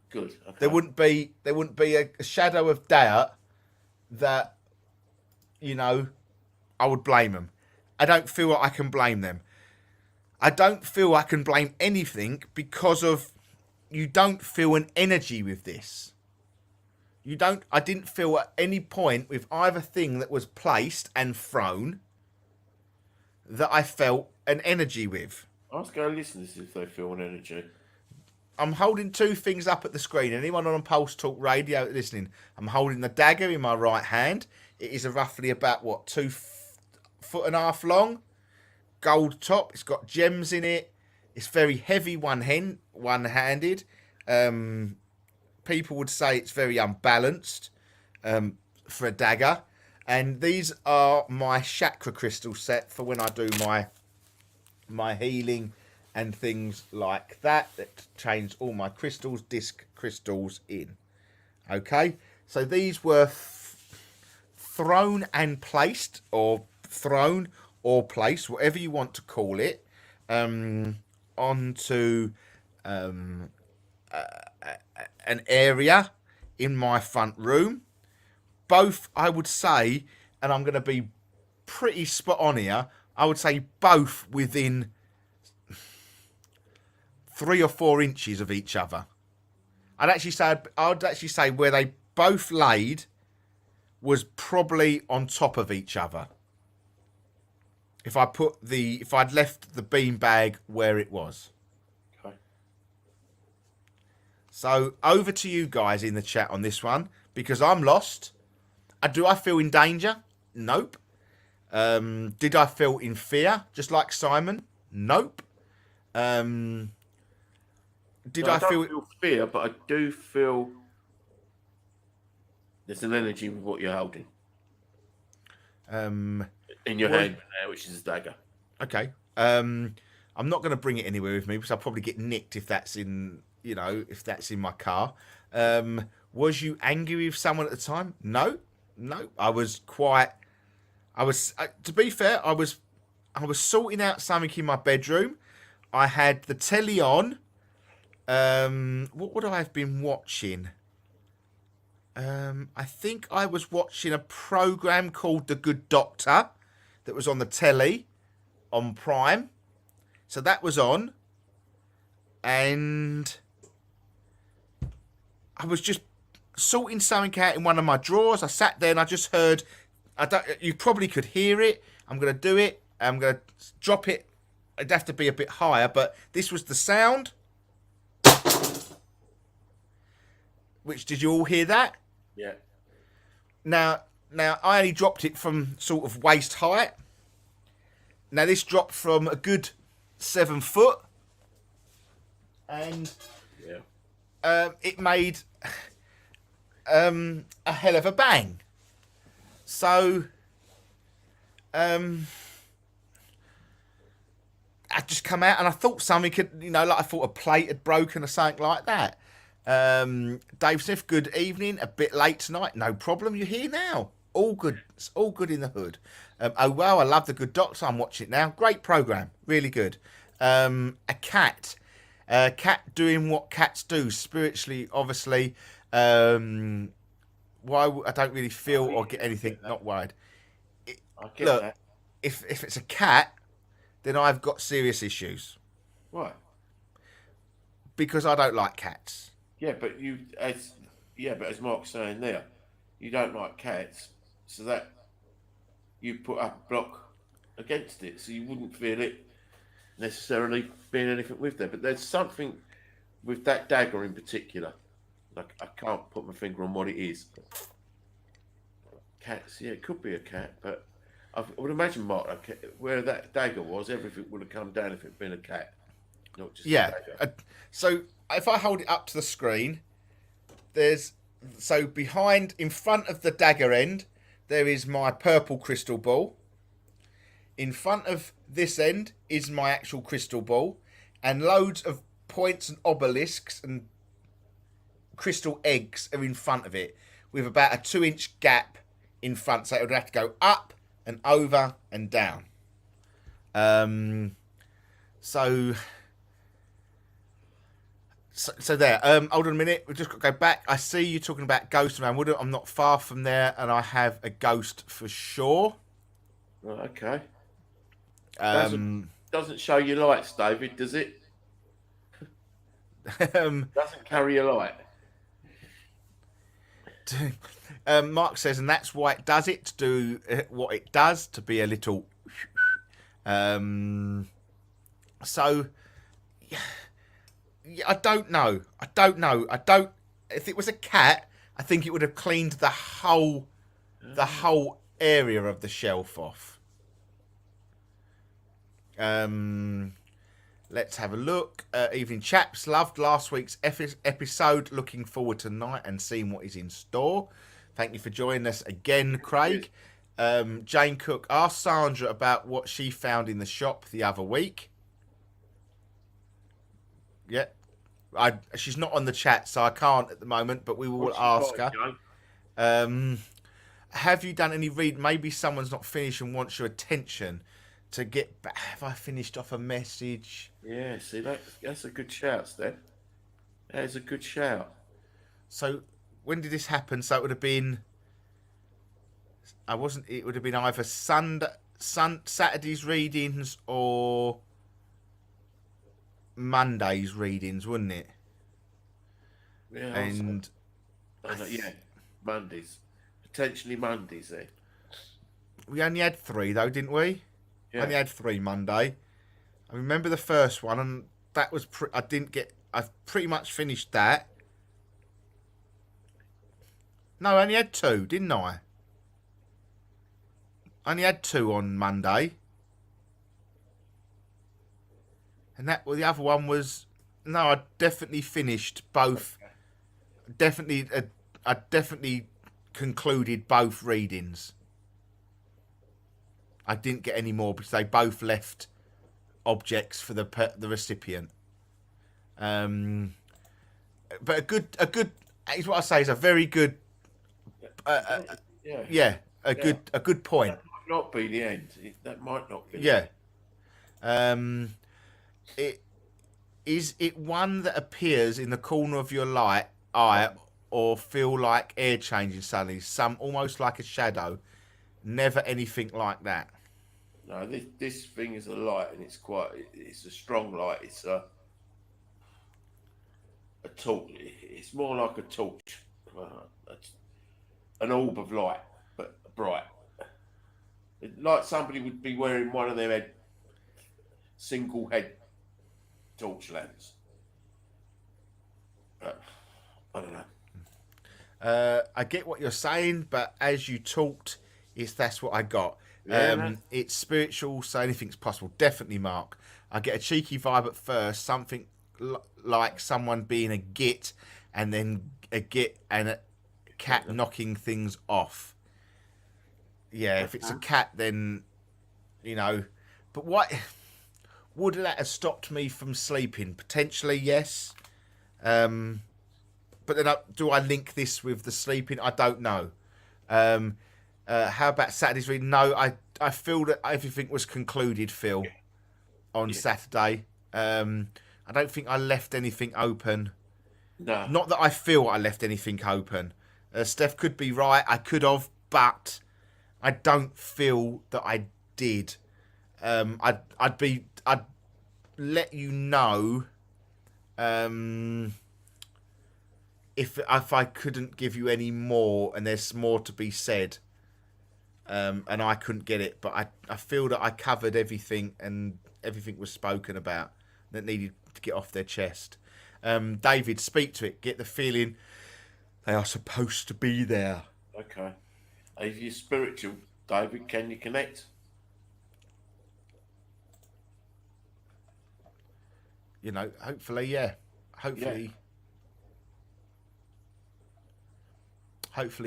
Good. Okay. There wouldn't be a shadow of doubt that I would blame them. I don't feel like I can blame them. I don't feel I can blame anything because of you don't feel an energy with this. I didn't feel at any point with either thing that was placed and thrown that I felt an energy with. Ask our listeners if they feel an energy. I'm holding two things up at the screen. Anyone on Pulse Talk Radio listening, I'm holding the dagger in my right hand. It is roughly about 2 foot and a half long. Gold top. It's got gems in it. It's very heavy one-handed. People would say it's very unbalanced for a dagger. And these are my chakra crystal set for when I do my healing and things like that. That change all my crystals, disc crystals in. Okay, so these were thrown and placed, or thrown or placed, whatever you want to call it, onto an area in my front room. Both, I would say, and I'm going to be pretty spot on here, I would say both within 3 or 4 inches of each other. I'd actually say where they both laid was probably on top of each other. If I'd left the beanbag where it was. Okay. So over to you guys in the chat on this one, because I'm lost. Do I feel in danger? Nope. Did I feel in fear, just like Simon? Nope. Did I I don't feel... feel fear, but I do feel there's an energy with what you're holding in your well- hand now, which is a dagger. Okay. I'm not going to bring it anywhere with me because I'll probably get nicked if that's in, if that's in my car. Was you angry with someone at the time? No. I was to be fair, I was sorting out something in my bedroom. I had the telly on. What would I have been watching? I think I was watching a program called The Good Doctor that was on the telly on Prime. So that was on. And I was just sorting something out in one of my drawers. I sat there and I just heard, you probably could hear it. I'm going to do it. I'm going to drop it. It'd have to be a bit higher, but this was the sound. Which, did you all hear that? Yeah. Now I only dropped it from sort of waist height. Now this dropped from a good 7 foot, and it made a hell of a bang. So I just come out and I thought something could, like I thought a plate had broken or something like that. Dave Smith, good evening. A bit late tonight, no problem. You're here now. All good. It's all good in the hood. Oh wow, I love The Good Doctor. I'm watching it now. Great program, really good. A cat doing what cats do spiritually, obviously. Why I don't really feel or get anything. Not worried. I get Look, that. if it's a cat, then I've got serious issues Why? because I don't like cats. Yeah, but as Mark's saying there, you don't like cats, so that you put up a block against it, so you wouldn't feel it necessarily being anything with there. But there's something with that dagger in particular. Like, I can't put my finger on what it is. Cats, yeah, it could be a cat, but I would imagine, Mark, where that dagger was, everything would have come down if it'd been a cat, not just a dagger. So if I hold it up to the screen, in front of the dagger end, there is my purple crystal ball. In front of this end is my actual crystal ball, and loads of points and obelisks and crystal eggs are in front of it, with about a 2-inch gap in front, so it would have to go up and over and down. So there. Hold on a minute. We've just got to go back. I see you talking about ghost around Woodham. I'm not far from there, and I have a ghost for sure. Right, okay. Um, Doesn't show your lights, David, does it? Doesn't carry your light. Mark says, and that's why it does it, to do what it does, to be a little... So, yeah, I don't know. If it was a cat, I think it would have cleaned the whole area of the shelf off. Let's have a look. Evening chaps, loved last week's episode. Looking forward to tonight and seeing what is in store. Thank you for joining us again, Craig. Jane Cook asked Sandra about what she found in the shop the other week. Yeah, she's not on the chat, so I can't at the moment, but we will ask her. Have you done any read? Maybe someone's not finished and wants your attention to get back. Have I finished off a message? Yeah, see, that's a good shout, Steph. That is a good shout. So, when did this happen? So it would have been... It would have been either Saturday's readings or Monday's readings, wouldn't it? Yeah, And... Mondays. Potentially Mondays, there. We only had 3, though, didn't we? Yeah. Only had 3 Monday. I remember the first one, and that was... I pretty much finished that. No, I only had 2, didn't I? I only had 2 on Monday. And the other one was... No, I definitely finished both. Definitely, I definitely concluded both readings. I didn't get any more because they both left objects for the recipient. But a good is what I say is a very good. A good point. That might not be the end. That might not be. Yeah. Is it one that appears in the corner of your eye or feel like air changing suddenly? Some almost like a shadow. Never anything like that. No, this thing is a light, and it's a strong light. It's a torch. It's more like a torch, an orb of light, but bright. Like somebody would be wearing one of their single head torch lamps. I don't know. I get what you're saying, but as you talked, that's what I got. It's spiritual, so anything's possible. Definitely, Mark. I get a cheeky vibe at first, something like someone being a git, and then a git and a cat knocking things off. Yeah, if it's a cat, then, but what... Would that have stopped me from sleeping? Potentially, yes. But then do I link this with the sleeping? I don't know. How about Saturday's reading? No, I feel that everything was concluded, Phil, on Saturday. I don't think I left anything open. No. Not that I feel I left anything open. Steph could be right. I could have, but I don't feel that I did. I'd let you know if I couldn't give you any more and there's more to be said, and I couldn't get it, but I feel that I covered everything and everything was spoken about that needed to get off their chest. David, speak to it. Get the feeling they are supposed to be there. Okay. If you're spiritual, David, can you connect? Hopefully, yeah. Hopefully,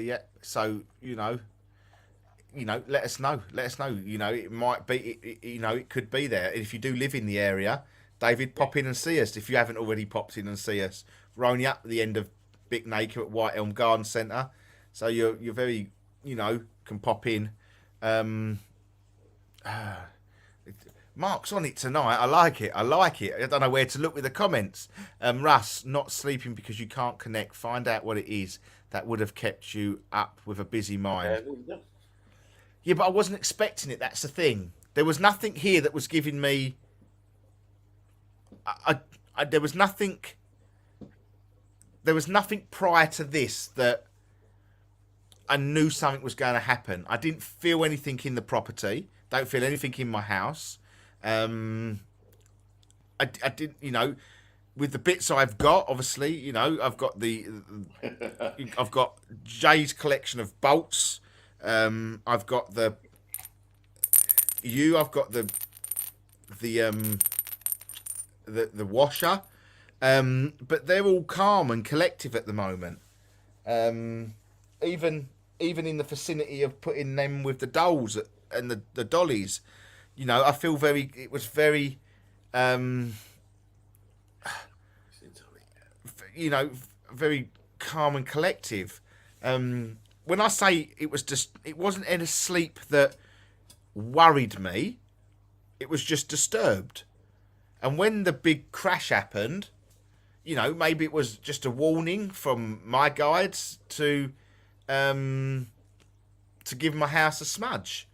yeah. So, let us know. Let us know. It might be, it could be there. If you do live in the area, David, pop in and see us. If you haven't already popped in and see us, we're only up at the end of Big Naked at White Elm Garden Centre, so you're very, can pop in. Mark's on it tonight. I like it. I don't know where to look with the comments. Russ, not sleeping because you can't connect. Find out what it is that would have kept you up with a busy mind. Yeah, but I wasn't expecting it. That's the thing. There was nothing here that was giving me... there was nothing prior to this that I knew something was going to happen. I didn't feel anything in the property. Don't feel anything in my house. I didn't, with the bits I've got, obviously, I've got I've got Jay's collection of bolts. I've got I've got the washer. But they're all calm and collective at the moment. Even in the vicinity of putting them with the dolls and the dollies. I feel it was very, very calm and collective. When I say it wasn't in a sleep that worried me, it was just disturbed. And when the big crash happened, maybe it was just a warning from my guides to give my house a smudge.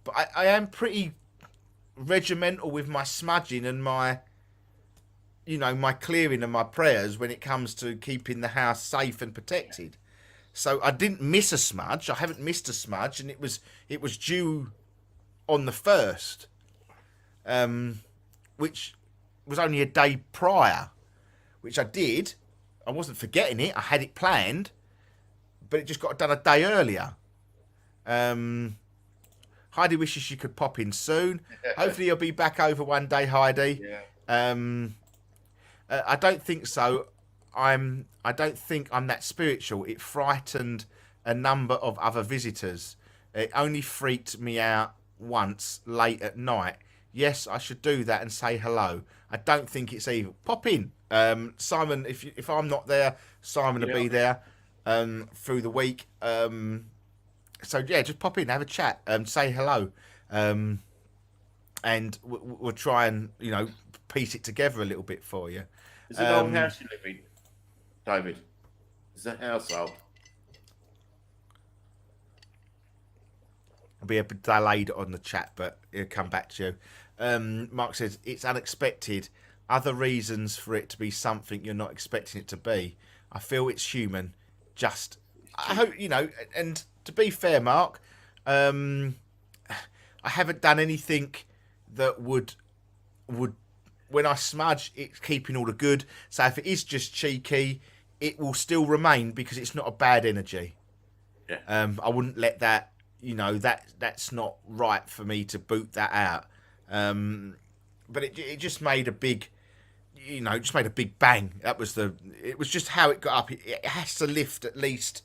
But I am pretty regimental with my smudging and my clearing and my prayers when it comes to keeping the house safe and protected. So I didn't miss a smudge. I haven't missed a smudge, and it was due on the 1st, which was only a day prior, which I did. I wasn't forgetting it. I had it planned, but it just got done a day earlier. Heidi wishes she could pop in soon. Hopefully you'll be back over one day, Heidi. Yeah. I don't think so. I don't think I'm that spiritual. It frightened a number of other visitors. It only freaked me out once late at night. Yes, I should do that and say hello. I don't think it's evil. Pop in, Simon. If I'm not there, Simon will be there through the week. So yeah, just pop in, have a chat, say hello, and we'll try and piece it together a little bit for you. Is it an old house you live in, David? Is it a household? I'll be a bit delayed on the chat, but it'll come back to you. Mark says it's unexpected. Other reasons for it to be something you're not expecting it to be. I feel it's human. I hope and. To be fair, Mark, I haven't done anything that would when I smudge, it's keeping all the good. So if it is just cheeky, it will still remain because it's not a bad energy. Yeah. I wouldn't let that, that's not right for me to boot that out. But it just made a big, just made a big bang. It was just how it got up. It has to lift at least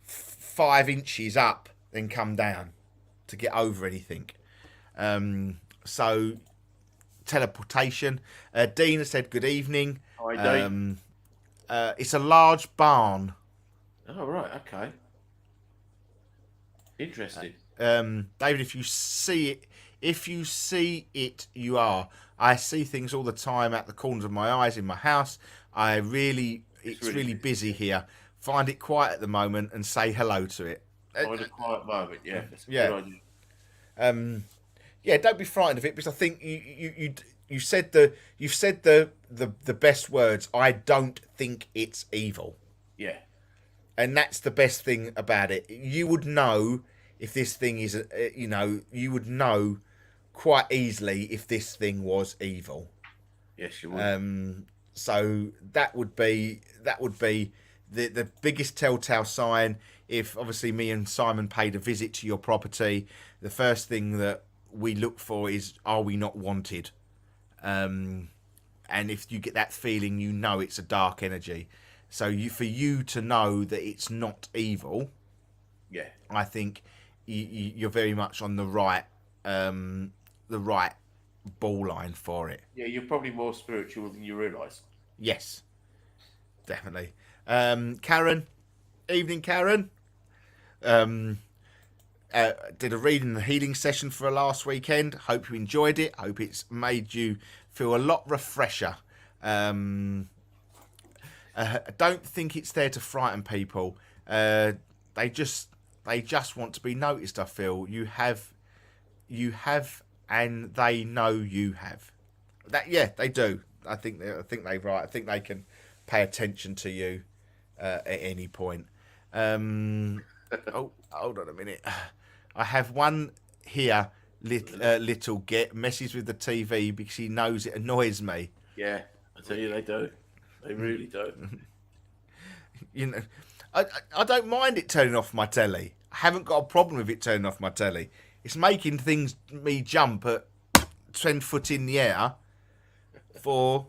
5 inches up, then come down to get over anything. So teleportation. Dina said good evening. Hi, Dean. It's a large barn. Oh right, okay. Interesting. David, if you see it, you are. I see things all the time at the corners of my eyes in my house. It's really busy here. Find it quiet at the moment and say hello to it. Find a quiet moment, yeah. That's a good idea. Yeah, don't be frightened of it because I think you've said the best words. I don't think it's evil. Yeah. And that's the best thing about it. You would know if this thing is, you would know quite easily if this thing was evil. Yes, you would. So that would be the biggest telltale sign. If obviously me and Simon paid a visit to your property, the first thing that we look for is, are we not wanted? And if you get that feeling, it's a dark energy. So for you to know that it's not evil, yeah, I think you're very much on the right ball line for it. Yeah, you're probably more spiritual than you realise. Yes, definitely. Karen, evening, Karen. Did a reading and healing session for last weekend. Hope you enjoyed it. Hope it's made you feel a lot refresher. I don't think it's there to frighten people. They just want to be noticed. I feel you have, and they know you have. That they do. I think they're right. I think they can pay attention to you at any point. Oh, hold on a minute. I have one here. Little get messes with the TV because he knows it annoys me. Yeah, I tell you, they do. They really do. I don't mind it turning off my telly. I haven't got a problem with it turning off my telly. It's making me jump at 10 foot in the air for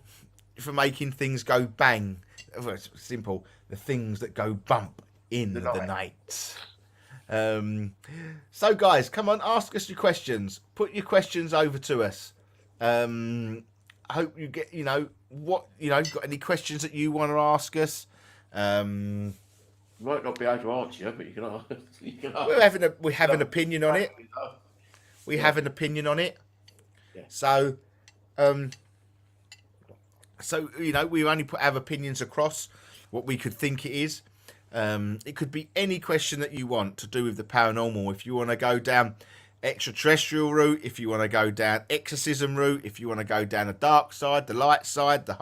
making things go bang. Well, it's simple. The things that go bump in the night. So guys, come on, ask us your questions. Put your questions over to us. I hope you get, got any questions that you want to ask us. You might not be able to answer, but you can ask. We have an opinion on it. We have an opinion on it. Yeah. So, we only put our opinions across what we could think it is. It could be any question that you want to do with the paranormal. If you want to go down extraterrestrial route, if you want to go down exorcism route, if you want to go down the dark side, the light side, the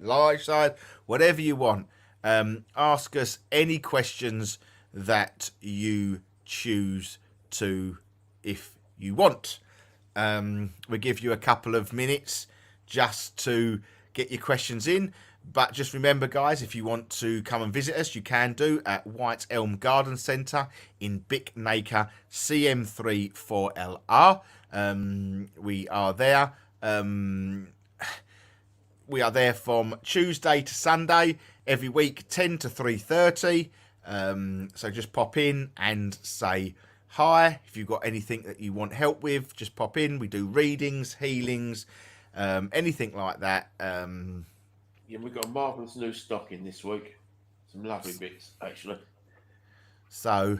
light side, whatever you want, ask us any questions that you choose to, if you want. We give you a couple of minutes just to get your questions in. But just remember, guys, if you want to come and visit us, you can do at White Elm Garden Centre in Bicknaker, CM3 4LR. We are there. We are there from Tuesday to Sunday every week, 10 to 3:30. So just pop in and say hi. If you've got anything that you want help with, just pop in. We do readings, healings, anything like that. Yeah, we've got a marvellous new stock in this week. Some lovely bits, actually. So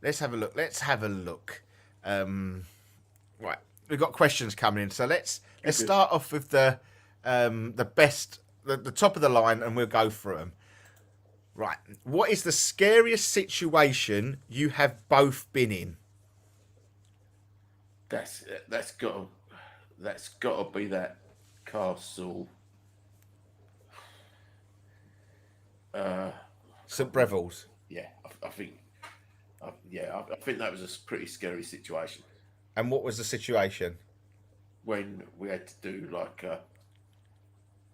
let's have a look. Right, we've got questions coming in. So let's start off with the best, the top of the line, and we'll go through them. Right, what is the scariest situation you have both been in? That's got to be that castle. St Breville's. Yeah, I think that was a pretty scary situation And what was the situation? when we had to do like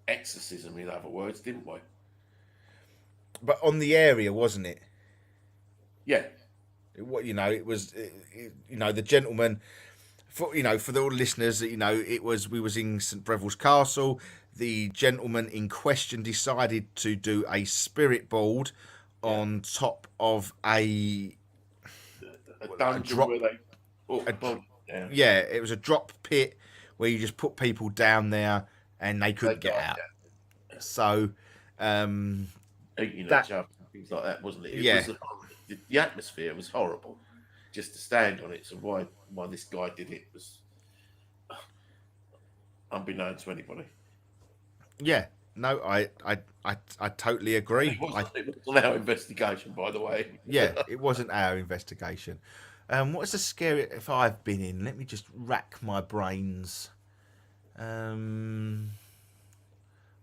exorcism, in other words, didn't we? But on the area, wasn't it? Yeah, It was the gentleman. For the all listeners, we was in St Breville's Castle. The gentleman in question decided to do a spirit board on top of a dungeon drop- where they down. yeah, it was a drop pit where you just put people down there and they couldn't get died out. down. So, Eating that- each other, things like that, wasn't it? Yeah. The atmosphere was horrible. Just to stand on it. So why this guy did it was unbeknownst to anybody. yeah, no, I totally agree. It wasn't our investigation, by the way. Yeah, it wasn't our investigation. What's the scariest if I've been in? Let me just rack my brains.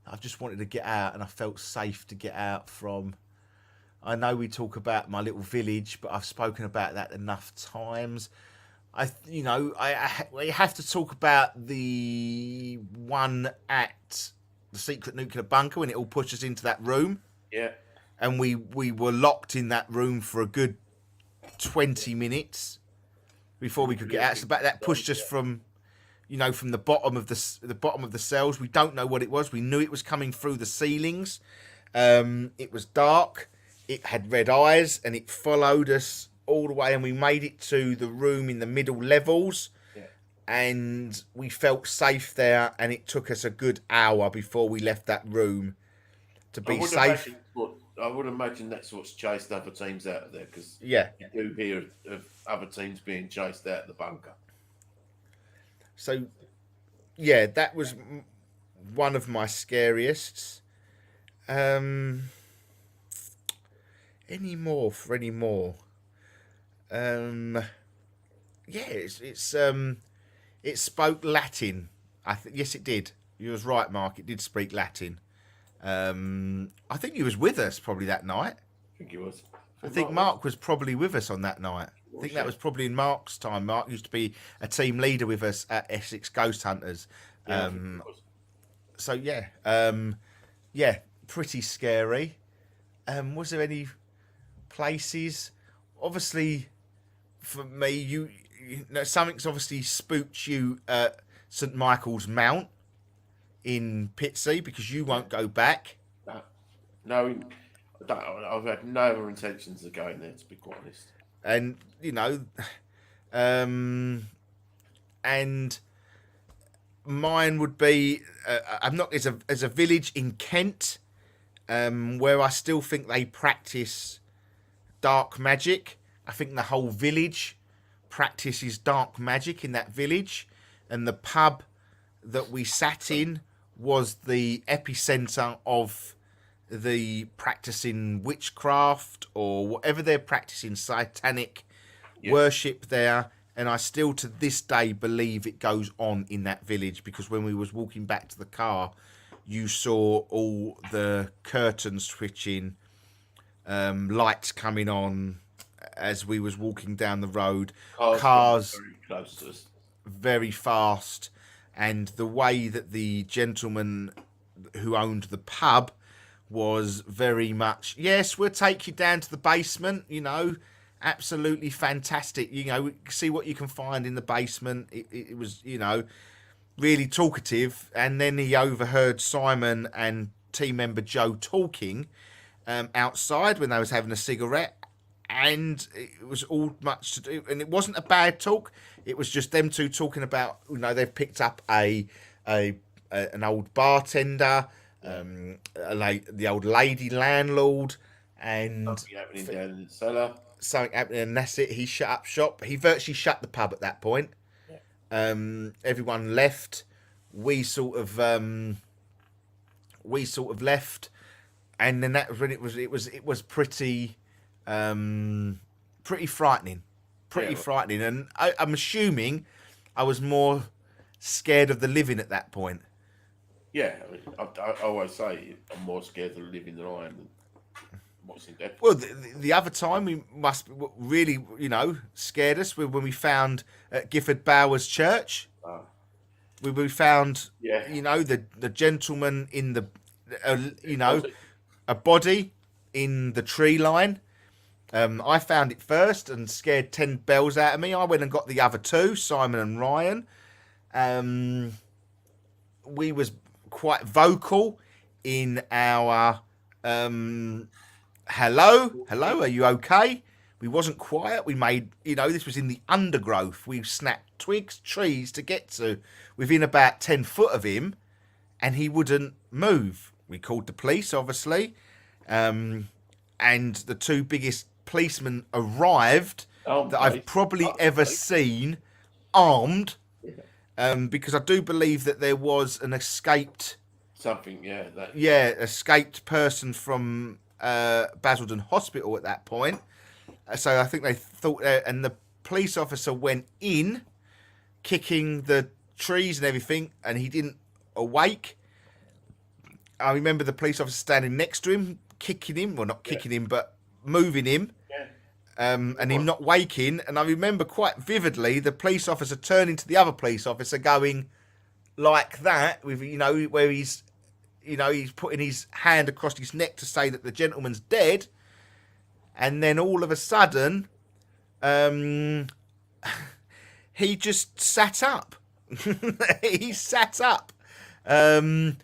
I've just wanted to get out, and I felt safe to get out from. I know we talk about my little village, but I've spoken about that enough times. I have to talk about the one at the secret nuclear bunker when it all pushed us into that room, Yeah. and we were locked in that room for a good 20 minutes before we could get out. So that pushed us from the bottom of the cells. We don't know what it was. We knew it was coming through the ceilings. It was dark. It had red eyes, and it followed us all the way, and we made it to the room in the middle levels. Yeah. And we felt safe there, and it took us a good hour before we left that room to be safe. I would imagine that's what's chased other teams out of there, because Yeah. you do hear of other teams being chased out of the bunker. So, yeah, that was one of my scariest. Any more? Yeah, it spoke Latin. Yes, it did. You was right, Mark. It did speak Latin. I think he was with us probably that night. I think he was. I think Mark was probably with us on that night. I think that was probably in Mark's time. Mark used to be a team leader with us at Essex Ghost Hunters. Yeah, I think it was. So yeah, pretty scary. Was there any places? Obviously, for me, you know, something's obviously spooked you at St Michael's Mount in Pitsea because you won't go back. No, I've had no other intentions of going there, to be quite honest. And and mine would be I'm not as a village in Kent, where I still think they practice dark magic. I think the whole village practices dark magic in that village, and the pub that we sat in was the epicenter of the practicing witchcraft or whatever they're practicing, satanic worship there. And I still to this day believe it goes on in that village, because when we was walking back to the car, you saw all the curtains switching, lights coming on as we was walking down the road, cars very close to us. very fast, and the way that the gentleman who owned the pub was very much, yes, we'll take you down to the basement, you know, absolutely fantastic, you know, see what you can find in the basement. It was, you know, really talkative. And then he overheard Simon and team member Joe talking outside when they was having a cigarette, and it was all much to do, and it wasn't a bad talk. It was just them two talking about, you know, they've picked up an old bartender, the old lady landlord, and Something happening down in the cellar. something happening, and that's it. He shut up shop. He virtually shut the pub at that point. Yeah. Everyone left. We sort of left, and then that was when it was pretty frightening, frightening. And I'm assuming I was more scared of the living at that point. Yeah, I mean, I always say I'm more scared of living than I am than what's in death. Well, the other time we must really, you know, scared us when we found Gifford Bowers Church. We found, you know, the gentleman in the, you know, a body in the tree line. I found it first and scared 10 bells out of me. I went and got the other two, Simon and Ryan. We was quite vocal in our hello, are you okay? We wasn't quiet. We made, you know, this was in the undergrowth. We snapped twigs, trees to get to within about 10 foot of him, and he wouldn't move. We called the police, obviously, and the two biggest policemen arrived that I've probably ever seen armed, because I do believe that there was an escaped escaped person from Basildon Hospital at that point. So I think they thought, and the police officer went in, kicking the trees and everything, and he didn't awake. I remember the police officer standing next to him, kicking him, well, not kicking him, but moving him, and him not waking. And I remember quite vividly the police officer turning to the other police officer, going like that, with, you know, where he's, you know, he's putting his hand across his neck to say that the gentleman's dead. And then all of a sudden, he just sat up. He sat up. And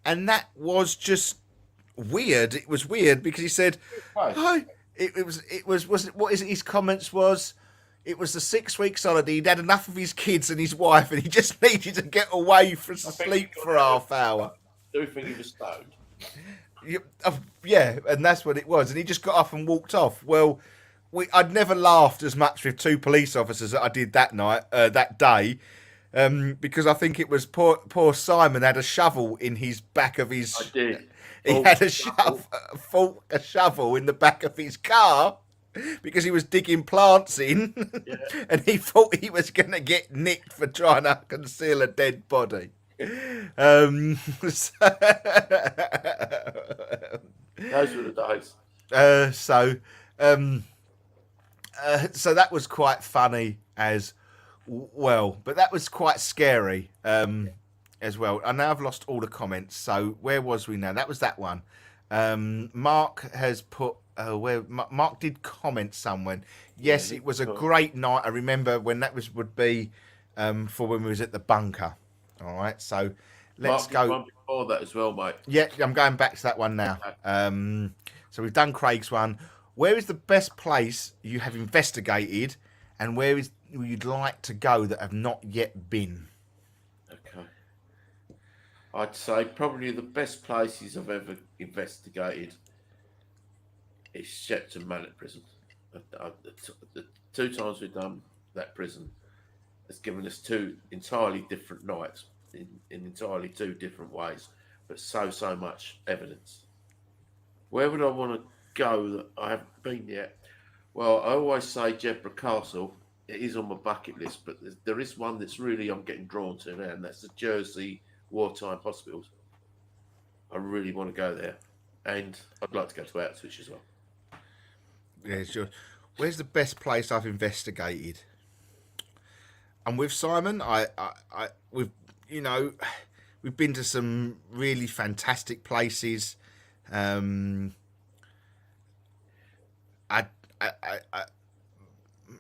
that was just weird. It was weird because he said, "Hi." It was what is it? His comments was, it was the 6 weeks holiday. He'd had enough of his kids and his wife, and he just needed to get away for sleep for half hour. Do you think he was stoned? Yeah, and that's what it was. And he just got up and walked off. Well, I'd never laughed as much with two police officers that I did that night, that day, because I think it was poor Simon had a shovel in his back of his. I did. He had a shovel in the back of his car because he was digging plants in, and he thought he was going to get nicked for trying to conceal a dead body. Those were the days. So that was quite funny as well, but that was quite scary as well. I now I've lost all the comments. So where was we now? That was that one. Mark has put where Mark did comment somewhere. Yes, it was a great night. I remember when that would be for when we was at the bunker. All right, so let's go. One before that as well, mate. Yeah, I'm going back to that one now. So we've done Craig's one. Where is the best place you have investigated, and where is you'd like to go that have not yet been? Okay. I'd say probably the best places I've ever investigated is Shepton Mallet Prison. The 2 times we've done that prison has given us 2 entirely different nights in entirely 2 different ways, but so much evidence. Where would I want to go that I haven't been yet? Well, I always say Jedburgh Castle. It is on my bucket list, but there is one that's really I'm getting drawn to now, and that's the Jersey Wartime Hospitals. I really want to go there, and I'd like to go to Ipswich as well. Yeah, sure. Where's the best place I've investigated? I'm with Simon. We've, you know, we've been to some really fantastic places. I, I, I,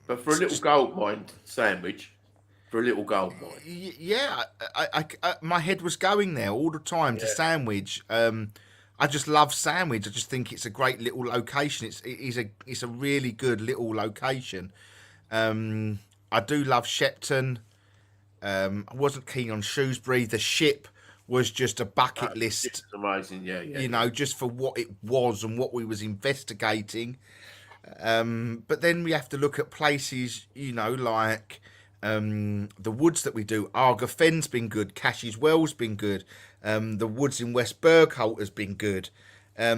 But for a little gold mine sandwich, yeah, my head was going there all the time to Yeah. Sandwich. I just love Sandwich. I just think it's a great little location. It's a really good little location. I do love Shepton. I wasn't keen on Shrewsbury. The Ship was just a bucket list, It's amazing. Yeah, yeah. you know, just for what it was and what we was investigating. But then we have to look at places, you know, like the woods that we do. Arga Fen's been good. Cashie's Well's been good. The woods in West Bergholt has been good. Yeah,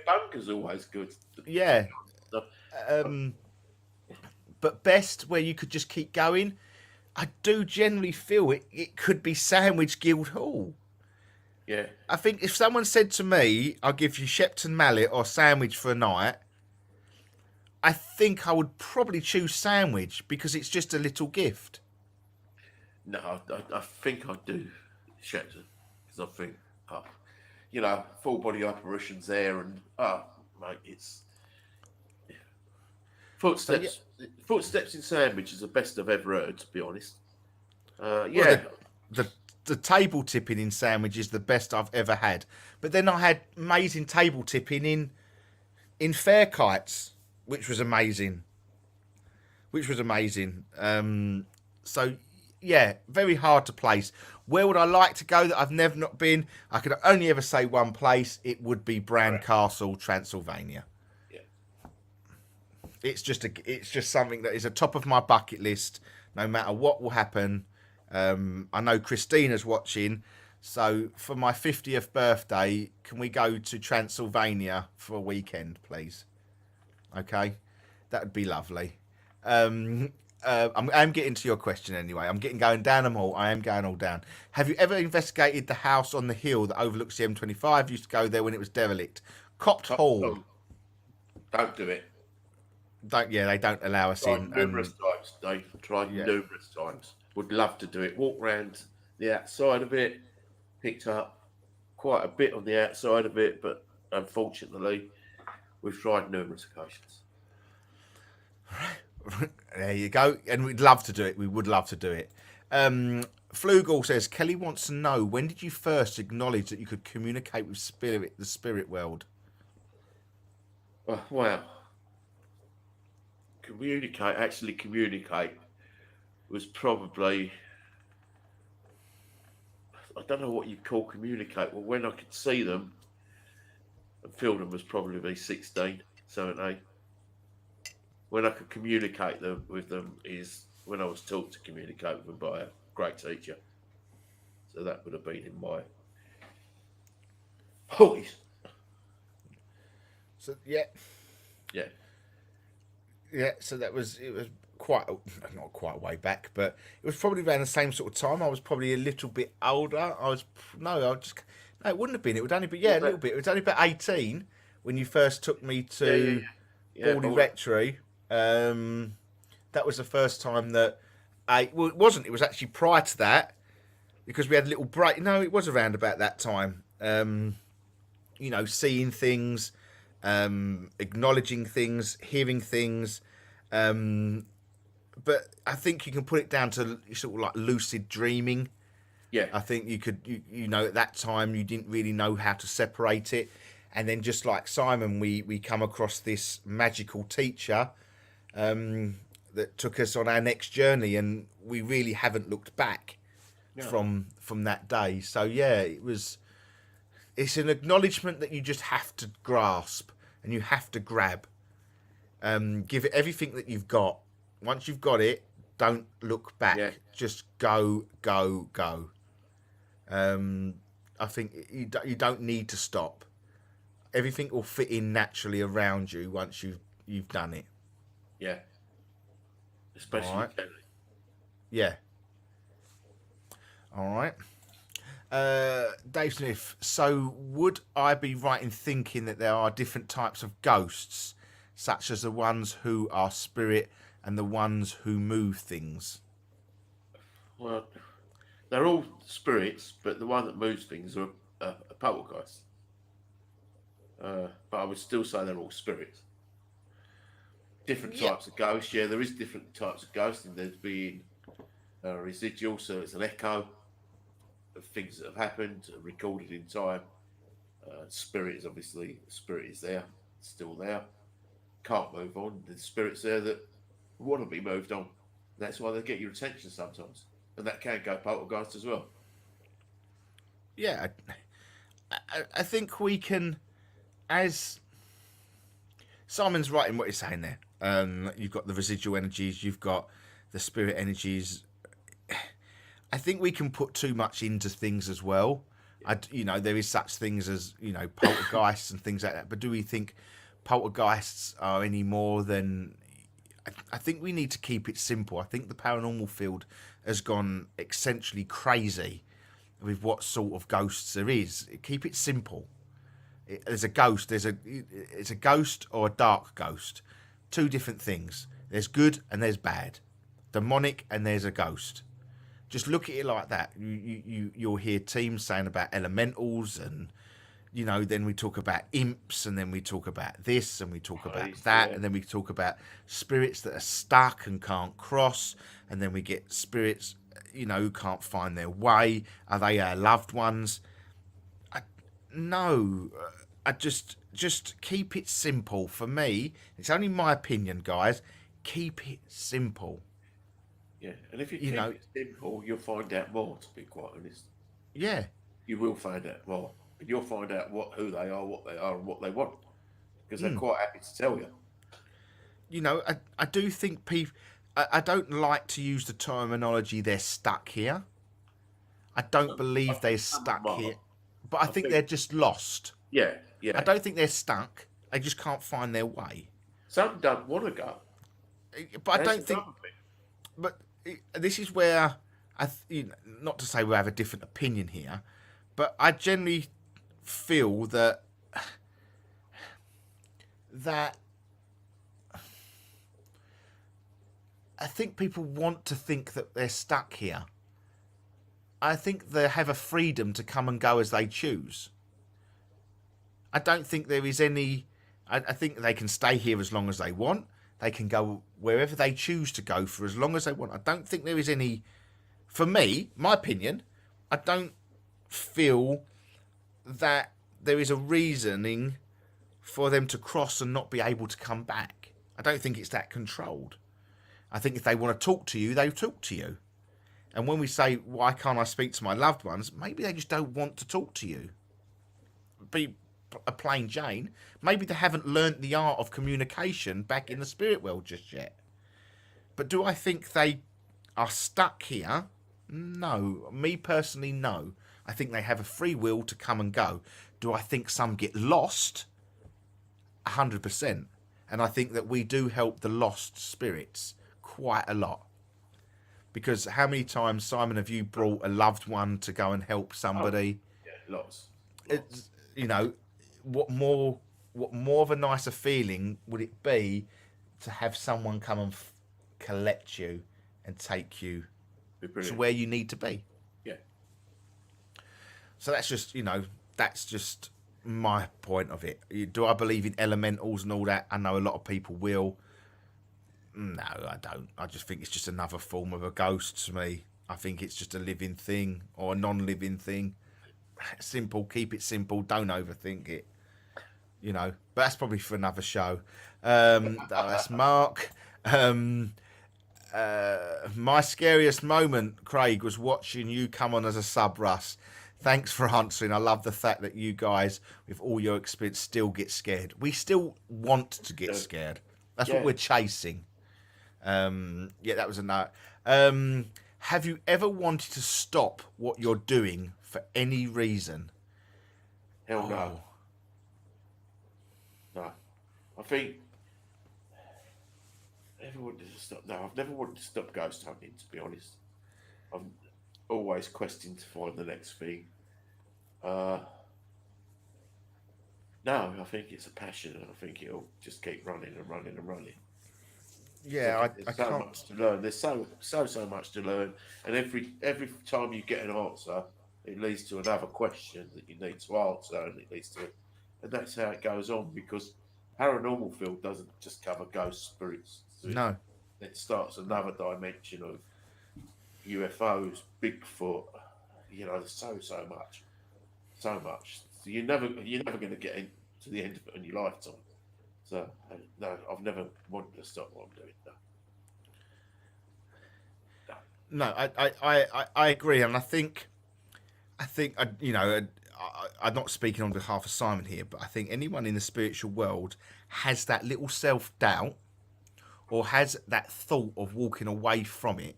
Bunker's always good. Yeah. But best where you could just keep going. I do generally feel it could be Sandwich Guildhall. Yeah. I think if someone said to me, I'll give you Shepton Mallet or Sandwich for a night, I think I would probably choose Sandwich because it's just a little gift. No, I think I do Shepton because I think, you know, full body apparitions there, and mate, it's footsteps. Footsteps in Sandwich is the best I've ever heard, to be honest. Yeah, Well, the table tipping in Sandwich is the best I've ever had. But then I had amazing table tipping in Fair Kites, which was amazing. So yeah, very hard to place. Where would I like to go that I've never not been? I could only ever say one place. It would be Bran Castle, Transylvania. yeah. It's just something that is a top of my bucket list. No matter what will happen. I know Christina's watching, so for my 50th birthday, can we go to Transylvania for a weekend, please? Okay, that would be lovely. I'm getting to your question anyway. I'm going down them all. I am going all down. Have you ever investigated the house on the hill that overlooks the M25? Used to go there when it was derelict. Copt Hall. Don't do it. They don't allow us in. Numerous times, Dave. Tried numerous times. Would love to do it. Walk round the outside of it. Picked up quite a bit on the outside of it, but unfortunately, we've tried numerous occasions. There you go. And we'd love to do it. We would love to do it. Flugel says, Kelly wants to know, when did you first acknowledge that you could communicate with the spirit world? Wow. Actually communicate was probably, I don't know what you call communicate. Well, when I could see them and feel them was probably 16, 17. When I could communicate with them is when I was taught to communicate with them by a great teacher. So that would have been in my 40s. So yeah. So it was not quite a way back, but it was probably around the same sort of time. I was probably a little bit older. It wouldn't have been. It would only be a little bit. It was only about 18 when you first took me to Baldy Rectory. That was the first time that it wasn't. It was actually prior to that because we had a little break. No, it was around about that time. You know, seeing things, acknowledging things, hearing things. But I think you can put it down to sort of like lucid dreaming. Yeah. I think you could, you know, at that time you didn't really know how to separate it. And then just like Simon, we come across this magical teacher that took us on our next journey, and we really haven't looked back from that day. So yeah, it's an acknowledgement that you just have to grasp and you have to grab. Give it everything that you've got. Once you've got it, don't look back. Yeah. Just go. I think you don't need to stop. Everything will fit in naturally around you once you've done it. Yeah. Especially Alright. Kelly. Yeah. All right. Dave Smith, so would I be right in thinking that there are different types of ghosts, such as the ones who are spirit and the ones who move things? Well, they're all spirits, but the one that moves things are a poltergeist. But I would still say they're all spirits. Different Yeah. types of ghosts. Yeah, there is different types of ghosts, and there's being residual, so it's an echo of things that have happened, recorded in time. Spirit is obviously spirit is there, still there, can't move on. The spirits there that want to be moved on. That's why they get your attention sometimes, and that can go poltergeist as well. Yeah, I think we can, as Simon's right in what he's saying there. You've got the residual energies, you've got the spirit energies. I think we can put too much into things as well. There is such things as poltergeists and things like that. But do we think poltergeists are any more than? I think we need to keep it simple. I think the paranormal field has gone essentially crazy with what sort of ghosts there is. Keep it simple. There's a ghost. It's a ghost or a dark ghost. Two different things. There's good and there's bad. Demonic and there's a ghost. Just look at it like that. You'll hear teams saying about elementals, and then we talk about imps, and then we talk about this, and we talk about that, and then we talk about spirits that are stuck and can't cross, and then we get spirits, who can't find their way. Are they our loved ones? No, I just keep it simple. For me, it's only my opinion, guys. Keep it simple. Yeah, and if you keep it simple, you'll find out more. To be quite honest, Yeah, you will find out more, and you'll find out who they are, and what they want, because they're quite happy to tell you. I do think people. I don't like to use the terminology "they're stuck here." I don't believe they're stuck here, but I think they're just lost. Yeah, yeah. I don't think they're stuck. They just can't find their way. Some don't want to go. But I That's don't think. another thing. But this is where not to say we have a different opinion here, but I generally feel that I think people want to think that they're stuck here. I think they have a freedom to come and go as they choose. I don't think there is any. I think they can stay here as long as they want. They can go wherever they choose to go for as long as they want. I don't think there is any. For me, my opinion, I don't feel that there is a reasoning for them to cross and not be able to come back. I don't think it's that controlled. I think if they want to talk to you, they talk to you. And when we say, why can't I speak to my loved ones? Maybe they just don't want to talk to you. Be a plain Jane. Maybe they haven't learnt the art of communication back in the spirit world just yet. But do I think they are stuck here? No. Me personally, no. I think they have a free will to come and go. Do I think some get lost? 100%. And I think that we do help the lost spirits quite a lot. Because how many times, Simon, have you brought a loved one to go and help somebody? Yeah, lots. It's, what more of a nicer feeling would it be to have someone come and collect you and take you to where you need to be? Yeah. So that's just my point of it. Do I believe in elementals and all that? I know a lot of people will. No, I don't. I just think it's just another form of a ghost to me. I think it's just a living thing or a non-living thing. Simple, keep it simple. Don't overthink it. But that's probably for another show. That's Mark. My scariest moment, Craig, was watching you come on as a sub, Russ. Thanks for answering. I love the fact that you guys, with all your experience, still get scared. We still want to get scared. That's what we're chasing. That was a note. Have you ever wanted to stop what you're doing for any reason? Hell no. No. I think never wanted to stop. No, I've never wanted to stop ghost hunting, to be honest. I'm always questing to find the next thing. No, I think it's a passion, and I think it'll just keep running and running and running. Yeah, There's I so can't. much to learn. There's so much to learn, and every time you get an answer, it leads to another question that you need to answer, and it leads to, and that's how it goes on because paranormal field doesn't just cover ghost spirits. No. It starts another dimension of UFOs, Bigfoot. There's so much, so much. So you're never going to get to the end of it in your lifetime. So no, I've never wanted to stop what I'm doing. No. No, I agree, and I think I'm not speaking on behalf of Simon here, but I think anyone in the spiritual world has that little self doubt or has that thought of walking away from it.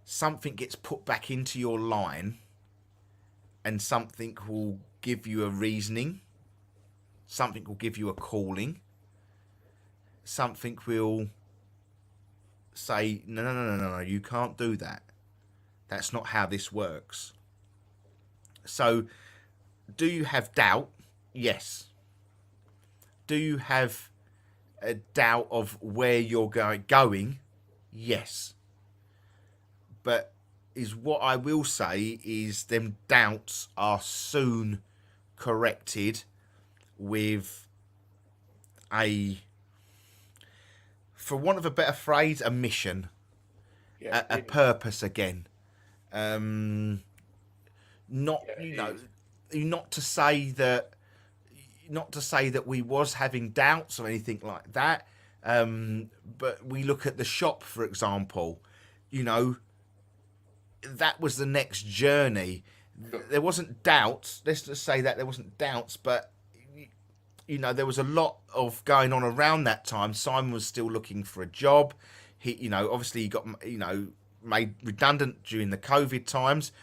Something gets put back into your line, and something will give you a reasoning. Something will give you a calling. Something will say, no, you can't do that. That's not how this works. So, do you have doubt? Yes. Do you have a doubt of where you're going? Yes. But is what I will say is them doubts are soon corrected with for want of a better phrase, a mission, Yeah, a purpose again. Not not to say that we was having doubts or anything like that. But we look at the shop, for example. That was the next journey. There wasn't doubts. Let's just say that there wasn't doubts, but there was a lot of going on around that time. Simon was still looking for a job. He, obviously he got, made redundant during the COVID times.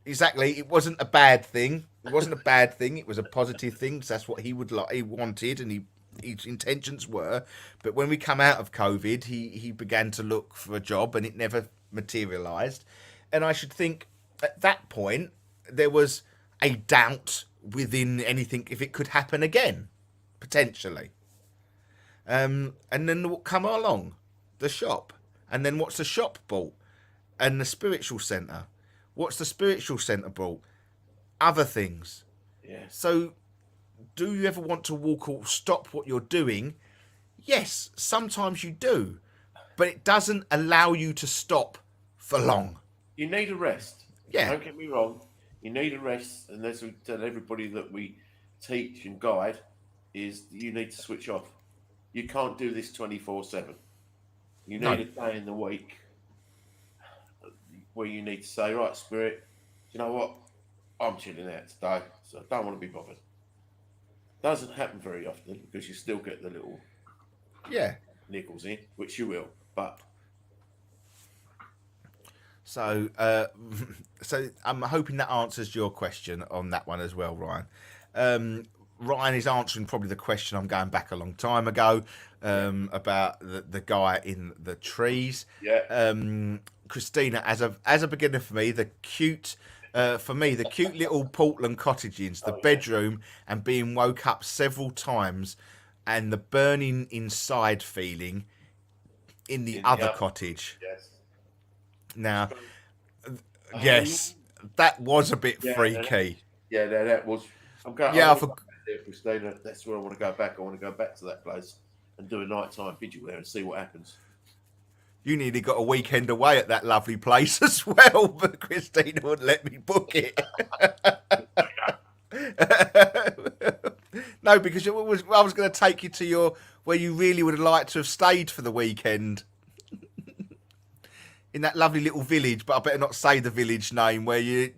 Exactly. It wasn't a bad thing. It wasn't a bad thing. It was a positive thing. So that's what he wanted, and his intentions were. But when we come out of COVID, he began to look for a job, and it never materialised. And I should think at that point there was a doubt within anything if it could happen again, potentially. And then what come along? The shop. And then what's the shop bought? And the spiritual centre. What's the spiritual centre bought? Other things. Yeah. So do you ever want to walk or stop what you're doing? Yes, sometimes you do. But it doesn't allow you to stop for long. You need a rest. Yeah. Don't get me wrong. You need a rest, and as we tell everybody that we teach and guide, is you need to switch off. You can't do this 24/7. You need a day in the week where you need to say, right, Spirit, you know what? I'm chilling out today, so I don't want to be bothered. Doesn't happen very often because you still get the little nickels in, which you will, but. So I'm hoping that answers your question on that one as well, Ryan. Ryan is answering probably the question I'm going back a long time ago about the guy in the trees. Yeah. Christina, as a beginner for me, the cute little Portland cottages, the bedroom, and being woke up several times, and the burning inside feeling in the other cottage. Yes. Now, yes, that was a bit freaky. That was. I'm going. Yeah, Christina. That's where I want to go back. I want to go back to that place and do a nighttime vigil there and see what happens. You nearly got a weekend away at that lovely place as well, but Christina wouldn't let me book it. No, because I was going to take you to where you really would have liked to have stayed for the weekend. In that lovely little village, but I better not say the village name where you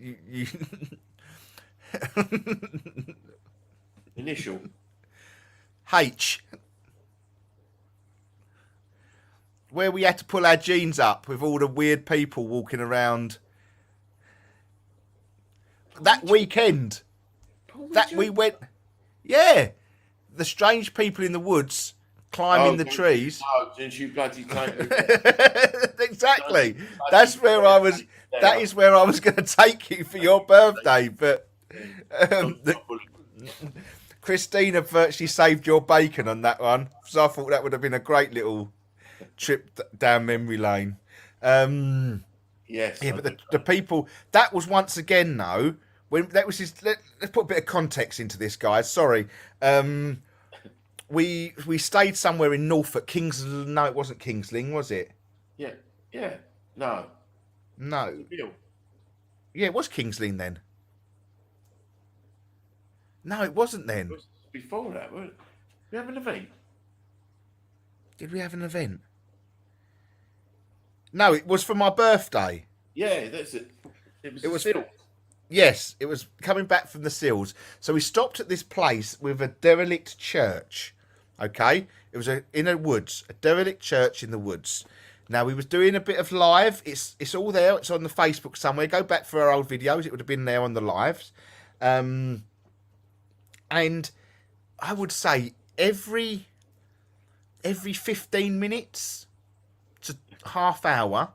Initial H, where we had to pull our jeans up with all the weird people walking around. That weekend, we went, the strange people in the woods climbing the trees. Oh, since you bloody Exactly. That's where I was. That is where I was going to take you for your birthday, but Christina virtually saved your bacon on that one. So I thought that would have been a great little trip down memory lane. Yes. Yeah, but the people, that was once again, though, when that was his. Let's put a bit of context into this, guys. Sorry. We stayed somewhere in Norfolk. No, it wasn't King's Lynn, was it? Yeah. Yeah. No. No. Bill. Yeah, it was King's Lynn then. No, it wasn't It then. was before that. We have an event. Did we have an event? No, it was for my birthday. Yeah, that's it. It was was- Yes, it was coming back from the Seals. So we stopped at this place with a derelict church. Okay, it was in a woods, a derelict church in the woods. Now we was doing a bit of live. It's all there. It's on the Facebook somewhere. Go back for our old videos. It would have been there on the lives. And I would say every 15 minutes to half hour,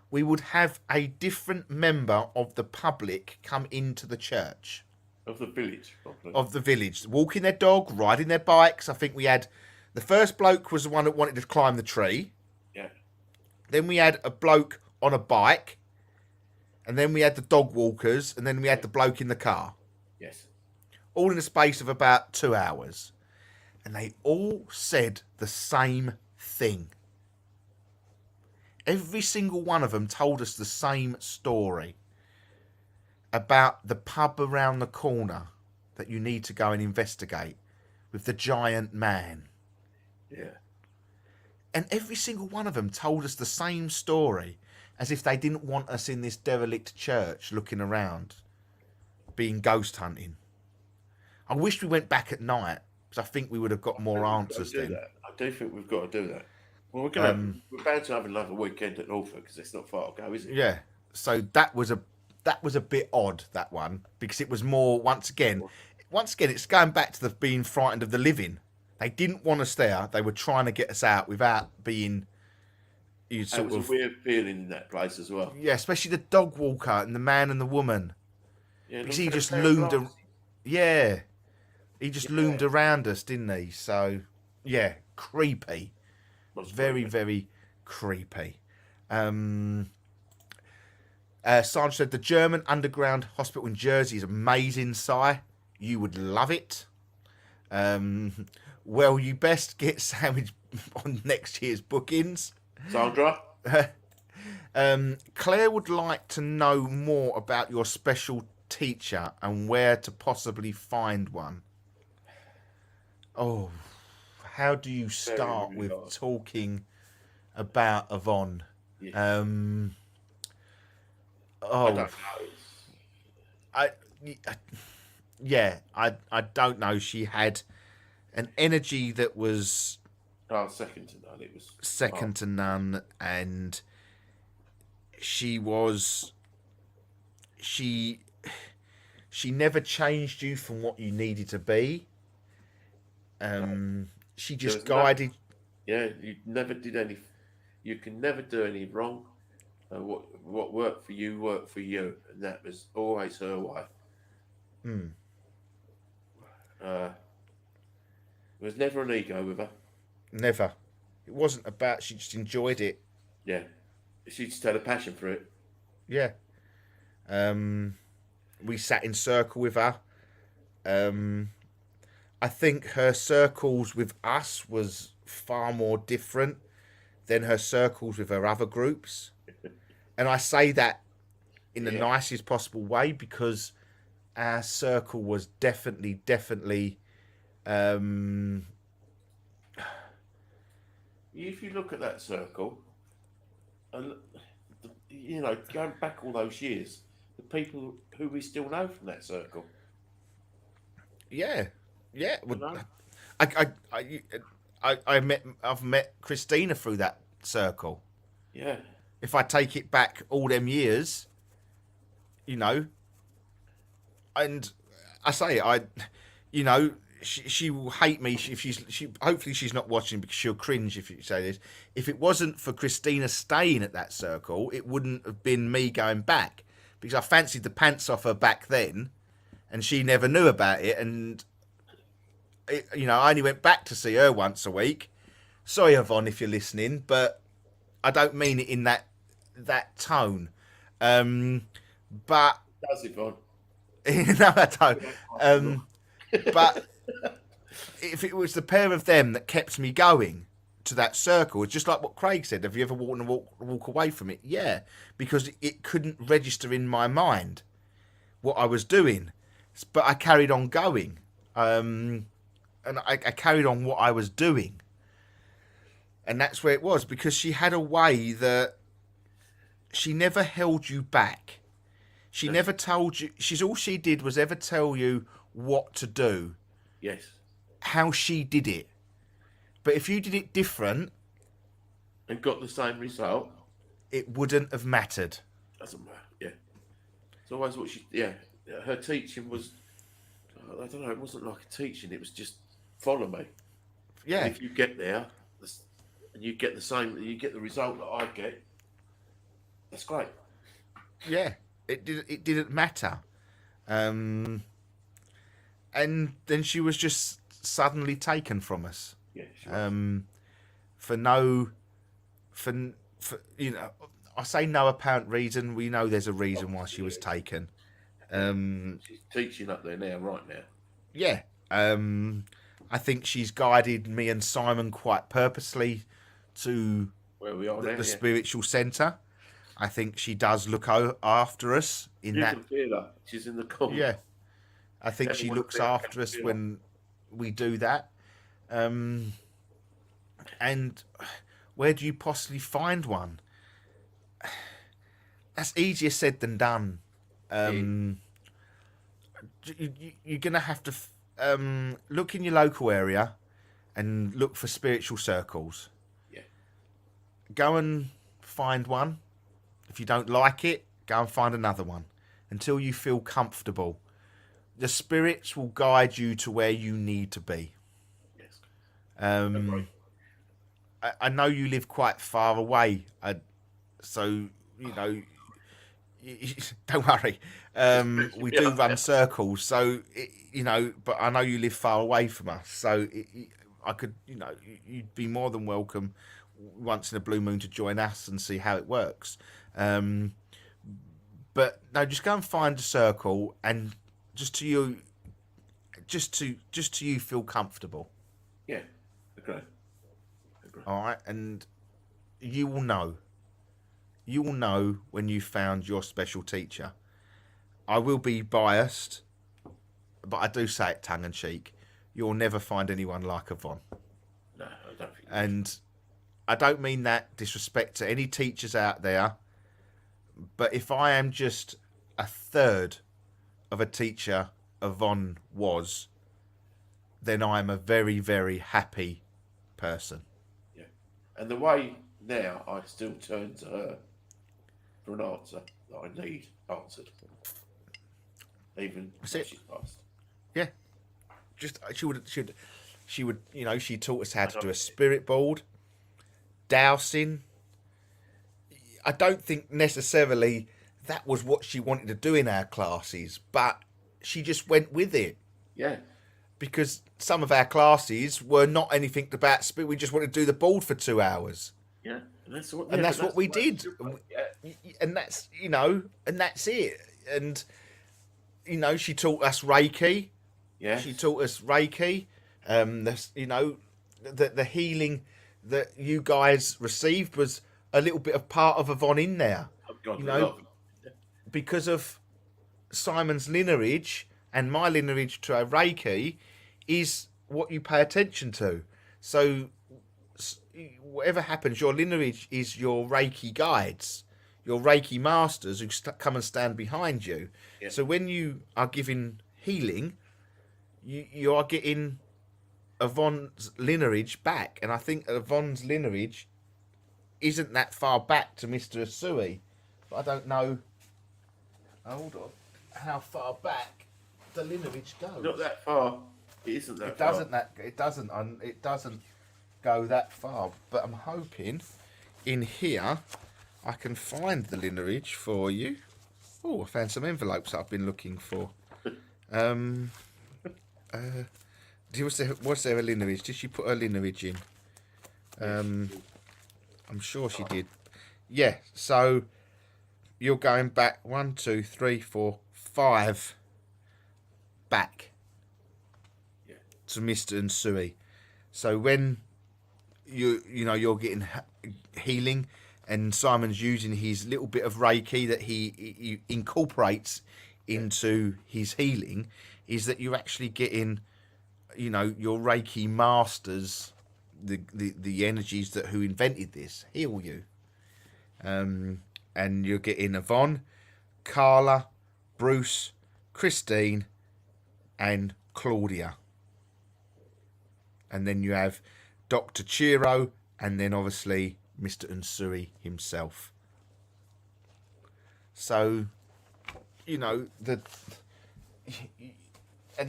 we would have a different member of the public come into the church. Of the village. Probably. Of the village. Walking their dog, riding their bikes. I think we had... The first bloke was the one that wanted to climb the tree. Yeah. Then we had a bloke on a bike. And then we had the dog walkers. And then we had the bloke in the car. Yes. All in the space of about 2 hours. And they all said the same thing. Every single one of them told us the same story about the pub around the corner that you need to go and investigate with the giant man. Yeah. And every single one of them told us the same story, as if they didn't want us in this derelict church looking around, being ghost hunting. I wish we went back at night, because I think we would have got more answers then. I do think we've got to do that. Well, we're bound to have another weekend at Norfolk because it's not far to go, is it? Yeah. So that was a bit odd, that one, because it was more once again it's going back to the being frightened of the living. They didn't want us there. They were trying to get us out without being It was a weird feeling in that place as well. Yeah, especially the dog walker and the man and the woman. Yeah, Because he just loomed he just loomed around us, didn't he? So yeah, creepy. Very, very creepy. Sandra said the German underground hospital in Jersey is amazing, Si. You would love it. Well, you best get sandwiched on next year's bookings. Sandra? Claire would like to know more about your special teacher and where to possibly find one. Oh, how do you start Very with hard. talking about Yvonne? Yeah. I don't know. I don't know. She had an energy that was Second to none. It was second to none, and she never changed you from what you needed to be. She just guided. Yeah, you never did any. You can never do any wrong. What worked for you, and that was always her way. There was never an ego with her. Never. It wasn't about. She just enjoyed it. Yeah, she just had a passion for it. Yeah. We sat in circle with her. I think her circles with us was far more different than her circles with her other groups. And I say that in the nicest possible way because our circle was definitely If you look at that circle, and going back all those years, the people who we still know from that circle. yeah. Well, You know? I've met Christina through that circle. Yeah. If I take it back all them years, and I say she will hate me if she hopefully she's not watching because she'll cringe if you say this. If it wasn't for Christina staying at that circle, it wouldn't have been me going back because I fancied the pants off her back then, and she never knew about it. And I only went back to see her once a week, sorry, Yvonne, if you're listening, but I don't mean it in that tone. But Does it, Von? no, I don't. But if it was the pair of them that kept me going to that circle, it's just like what Craig said. Have you ever walk away from it? Yeah, because it couldn't register in my mind what I was doing, but I carried on going, and I carried on what I was doing, and that's where it was, because she had a way that she never held you back. She never told you. All she did was ever tell you what to do. Yes. How she did it. But if you did it different and got the same result, it wouldn't have mattered. Doesn't matter. Yeah. It's always what she. Yeah. Her teaching was. I don't know. It wasn't like a teaching. It was just follow me. Yeah. And if you get there, and you get the same, you get the result that I get. That's great. Yeah. It didn't matter. And then she was just suddenly taken from us. Yeah. Sure. For you know, I say no apparent reason. We know there's a reason why she was taken. She's teaching up there now, right now. Yeah. I think she's guided me and Simon quite purposely to Where we are now, the spiritual centre. I think she does look after us in that. You can feel her. She's in the corner. Yeah. I think she looks after us when we do that. And where do you possibly find one? That's easier said than done. You're going to have to look in your local area and look for spiritual circles. Yeah. Go and find one. If you don't like it, go and find another one until you feel comfortable. The spirits will guide you to where you need to be. Yes. I know you live quite far away, so you know. Don't worry. We do run circles, so you know. But I know you live far away from us, so I could, you know, you'd be more than welcome once in a blue moon to join us and see how it works. But no, just go and find a circle, and just to you feel comfortable. Yeah. Okay. All right, and you will know. You will know when you found your special teacher. I will be biased, but I do say it tongue in cheek. You'll never find anyone like Yvonne. No, I don't think. And I don't mean that disrespect to any teachers out there, but if I am just a third of a teacher Yvonne was, then I'm a very, very happy person. Yeah. And the way now I still turn to her for an answer that I need answered, even if she's passed. Yeah, just she would, you know, she taught us how to do a spirit board, dowsing. I don't think necessarily that was what she wanted to do in our classes, but she just went with it. Yeah. Because some of our classes were not anything about spirit. We just wanted to do the board for 2 hours. Yeah. And that's what we did. Yeah. And that's, you know, and that's it. And, you know, she taught us Reiki. Yeah. She taught us Reiki. You know, the healing that you guys received was a little bit of part of Yvonne in there. You know, because of Simon's lineage and my lineage to our Reiki is what you pay attention to. So whatever happens, your lineage is your Reiki guides, your Reiki masters who come and stand behind you. Yeah. So when you are giving healing, you are getting Yvonne's lineage back. And I think Yvonne's lineage isn't that far back to Mr. Asui. But I don't know, hold on, how far back the lineage goes. Not that far. It isn't that far. It doesn't go that far. But I'm hoping in here I can find the lineage for you. Oh, I found some envelopes that I've been looking for. Was there a lineage? Did she put her lineage in? I'm sure she did. Yeah, so you're going back 1, 2, 3, 4, 5 back to Mr. and Sui. So when you're getting healing, and Simon's using his little bit of Reiki that he incorporates into his healing, is that you're actually getting, your Reiki masters, the energies that who invented this, heal you. And you're getting Yvonne, Carla, Bruce, Christine, and Claudia. And then you have Dr. Chiro, and then obviously Mr. Unsui himself. So, and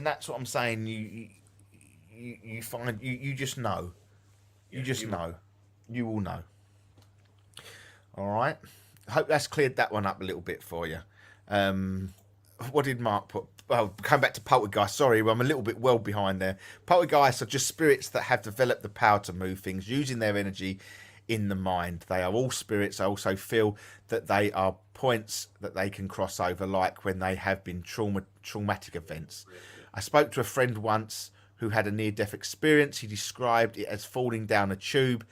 that's what I'm saying. You find you just know, you will know. All right. I hope that's cleared that one up a little bit for you. What did Mark put? Well, come back to poltergeist. Sorry, I'm a little bit well behind there. Poltergeists are just spirits that have developed the power to move things using their energy in the mind. They are all spirits. I also feel that they are points that they can cross over, like when they have been traumatic events. I spoke to a friend once who had a near-death experience. He described it as falling down a tube,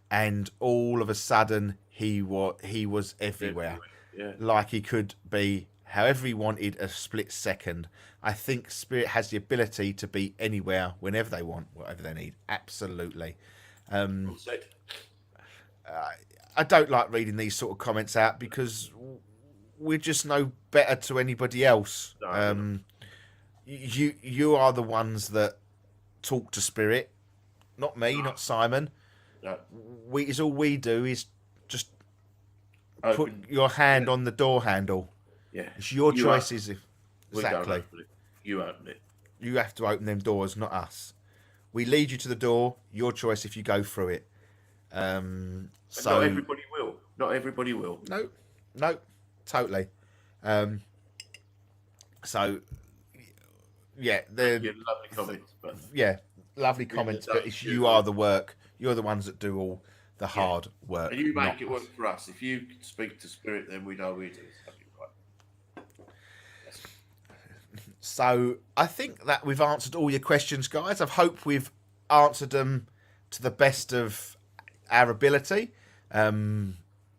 and all of a sudden he was everywhere. Yeah. Like he could be however he wanted a split second. I think spirit has the ability to be anywhere, whenever they want, whatever they need. Absolutely. Well said. I don't like reading these sort of comments out because we're just no better to anybody else. No. You are the ones that talk to spirit, not me, not Simon. No. Is all we do is just Open. put your hand on the door handle. Yeah. It's your You choices. We don't Exactly. open it. You open it. You have to open them doors, not us. We lead you to the door. Your choice if you go through it. And So not everybody will. Not everybody will. no, totally. So yeah, they're Yeah, lovely comments, but lovely Yeah, comments. that's But it's, true. you are the work. You're the ones that do all the hard work. and you make not it work for us. If you can speak to spirit, then we know we do something right. So I think that we've answered all your questions, guys. I hope we've answered them to the best of our ability.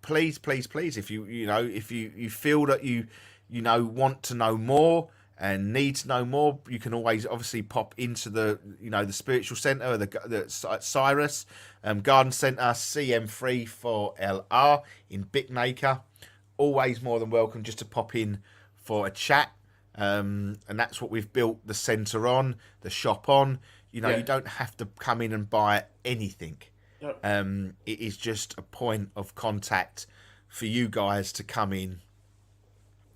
Please, if you feel that you want to know more and need to know more, you can always obviously pop into the the spiritual centre, the Cyrus Garden Centre, CM34LR in Bicknaker. Always more than welcome just to pop in for a chat. And that's what we've built the centre on, the shop on. You don't have to come in and buy anything. No. It is just a point of contact for you guys to come in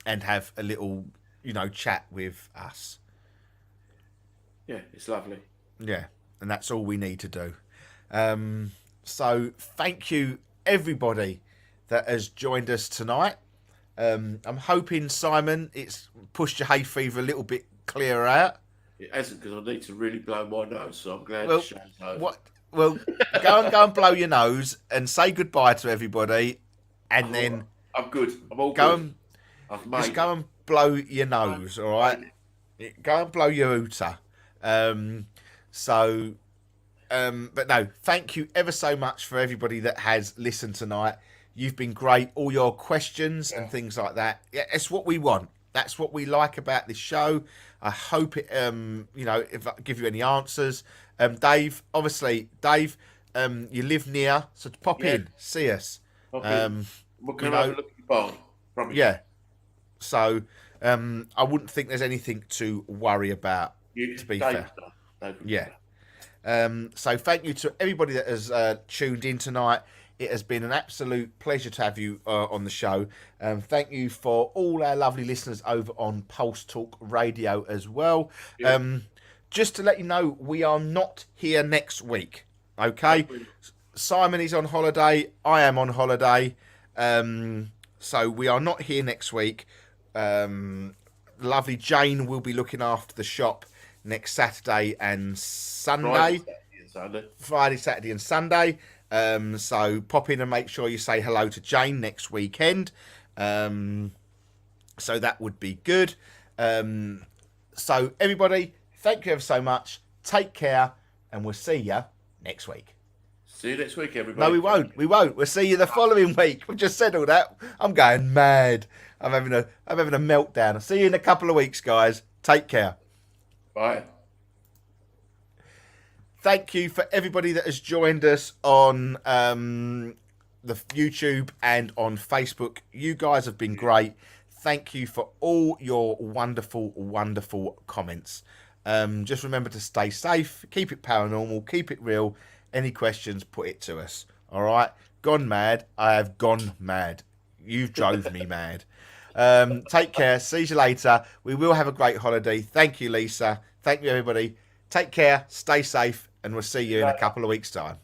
and have a little, chat with us. Yeah, it's lovely. Yeah, and that's all we need to do. So thank you, everybody that has joined us tonight. I'm hoping, Simon, it's pushed your hay fever a little bit clearer out. It hasn't, because I need to really blow my nose, so I'm glad Well, the show's over. what? Well, go and blow your nose and say goodbye to everybody, and then I'm good. I'm all go good. and I've made just go and blow your nose. All right, go and blow your hooter. But no, thank you ever so much for everybody that has listened tonight. You've been great. All your questions and things like that. Yeah, it's what we want. That's what we like about this show. I hope it, if I give you any answers. Dave, obviously, you live near, so pop in, see us. Okay. We're going to have a look at your barn. Promise. Yeah. So, I wouldn't think there's anything to worry about, to be fair. Yeah. So thank you to everybody that has tuned in tonight. It has been an absolute pleasure to have you on the show. Thank you for all our lovely listeners over on Pulse Talk Radio as well. Yeah. Just to let you know, we are not here next week. Okay? Simon is on holiday. I am on holiday. So we are not here next week. Lovely Jane will be looking after the shop next Saturday and Sunday. Friday, Friday, Saturday and Sunday. So pop in and make sure you say hello to Jane next weekend. So that would be good. So everybody, thank you ever so much. Take care, and we'll see you next week. See you next week, everybody. No, we won't. We won't. We'll see you the following week. We've just said all that. I'm going mad. I'm having a meltdown. I'll see you in a couple of weeks, guys. Take care. Bye. Thank you for everybody that has joined us on the YouTube and on Facebook. You guys have been great. Thank you for all your wonderful, wonderful comments. Just remember to stay safe, keep it paranormal, keep it real. Any questions, put it to us. All right? Gone mad. I have gone mad. You've drove me mad. Take care. See you later. We will have a great holiday. Thank you, Lisa. Thank you, everybody. Take care. Stay safe. And we'll see you in a couple of weeks' time.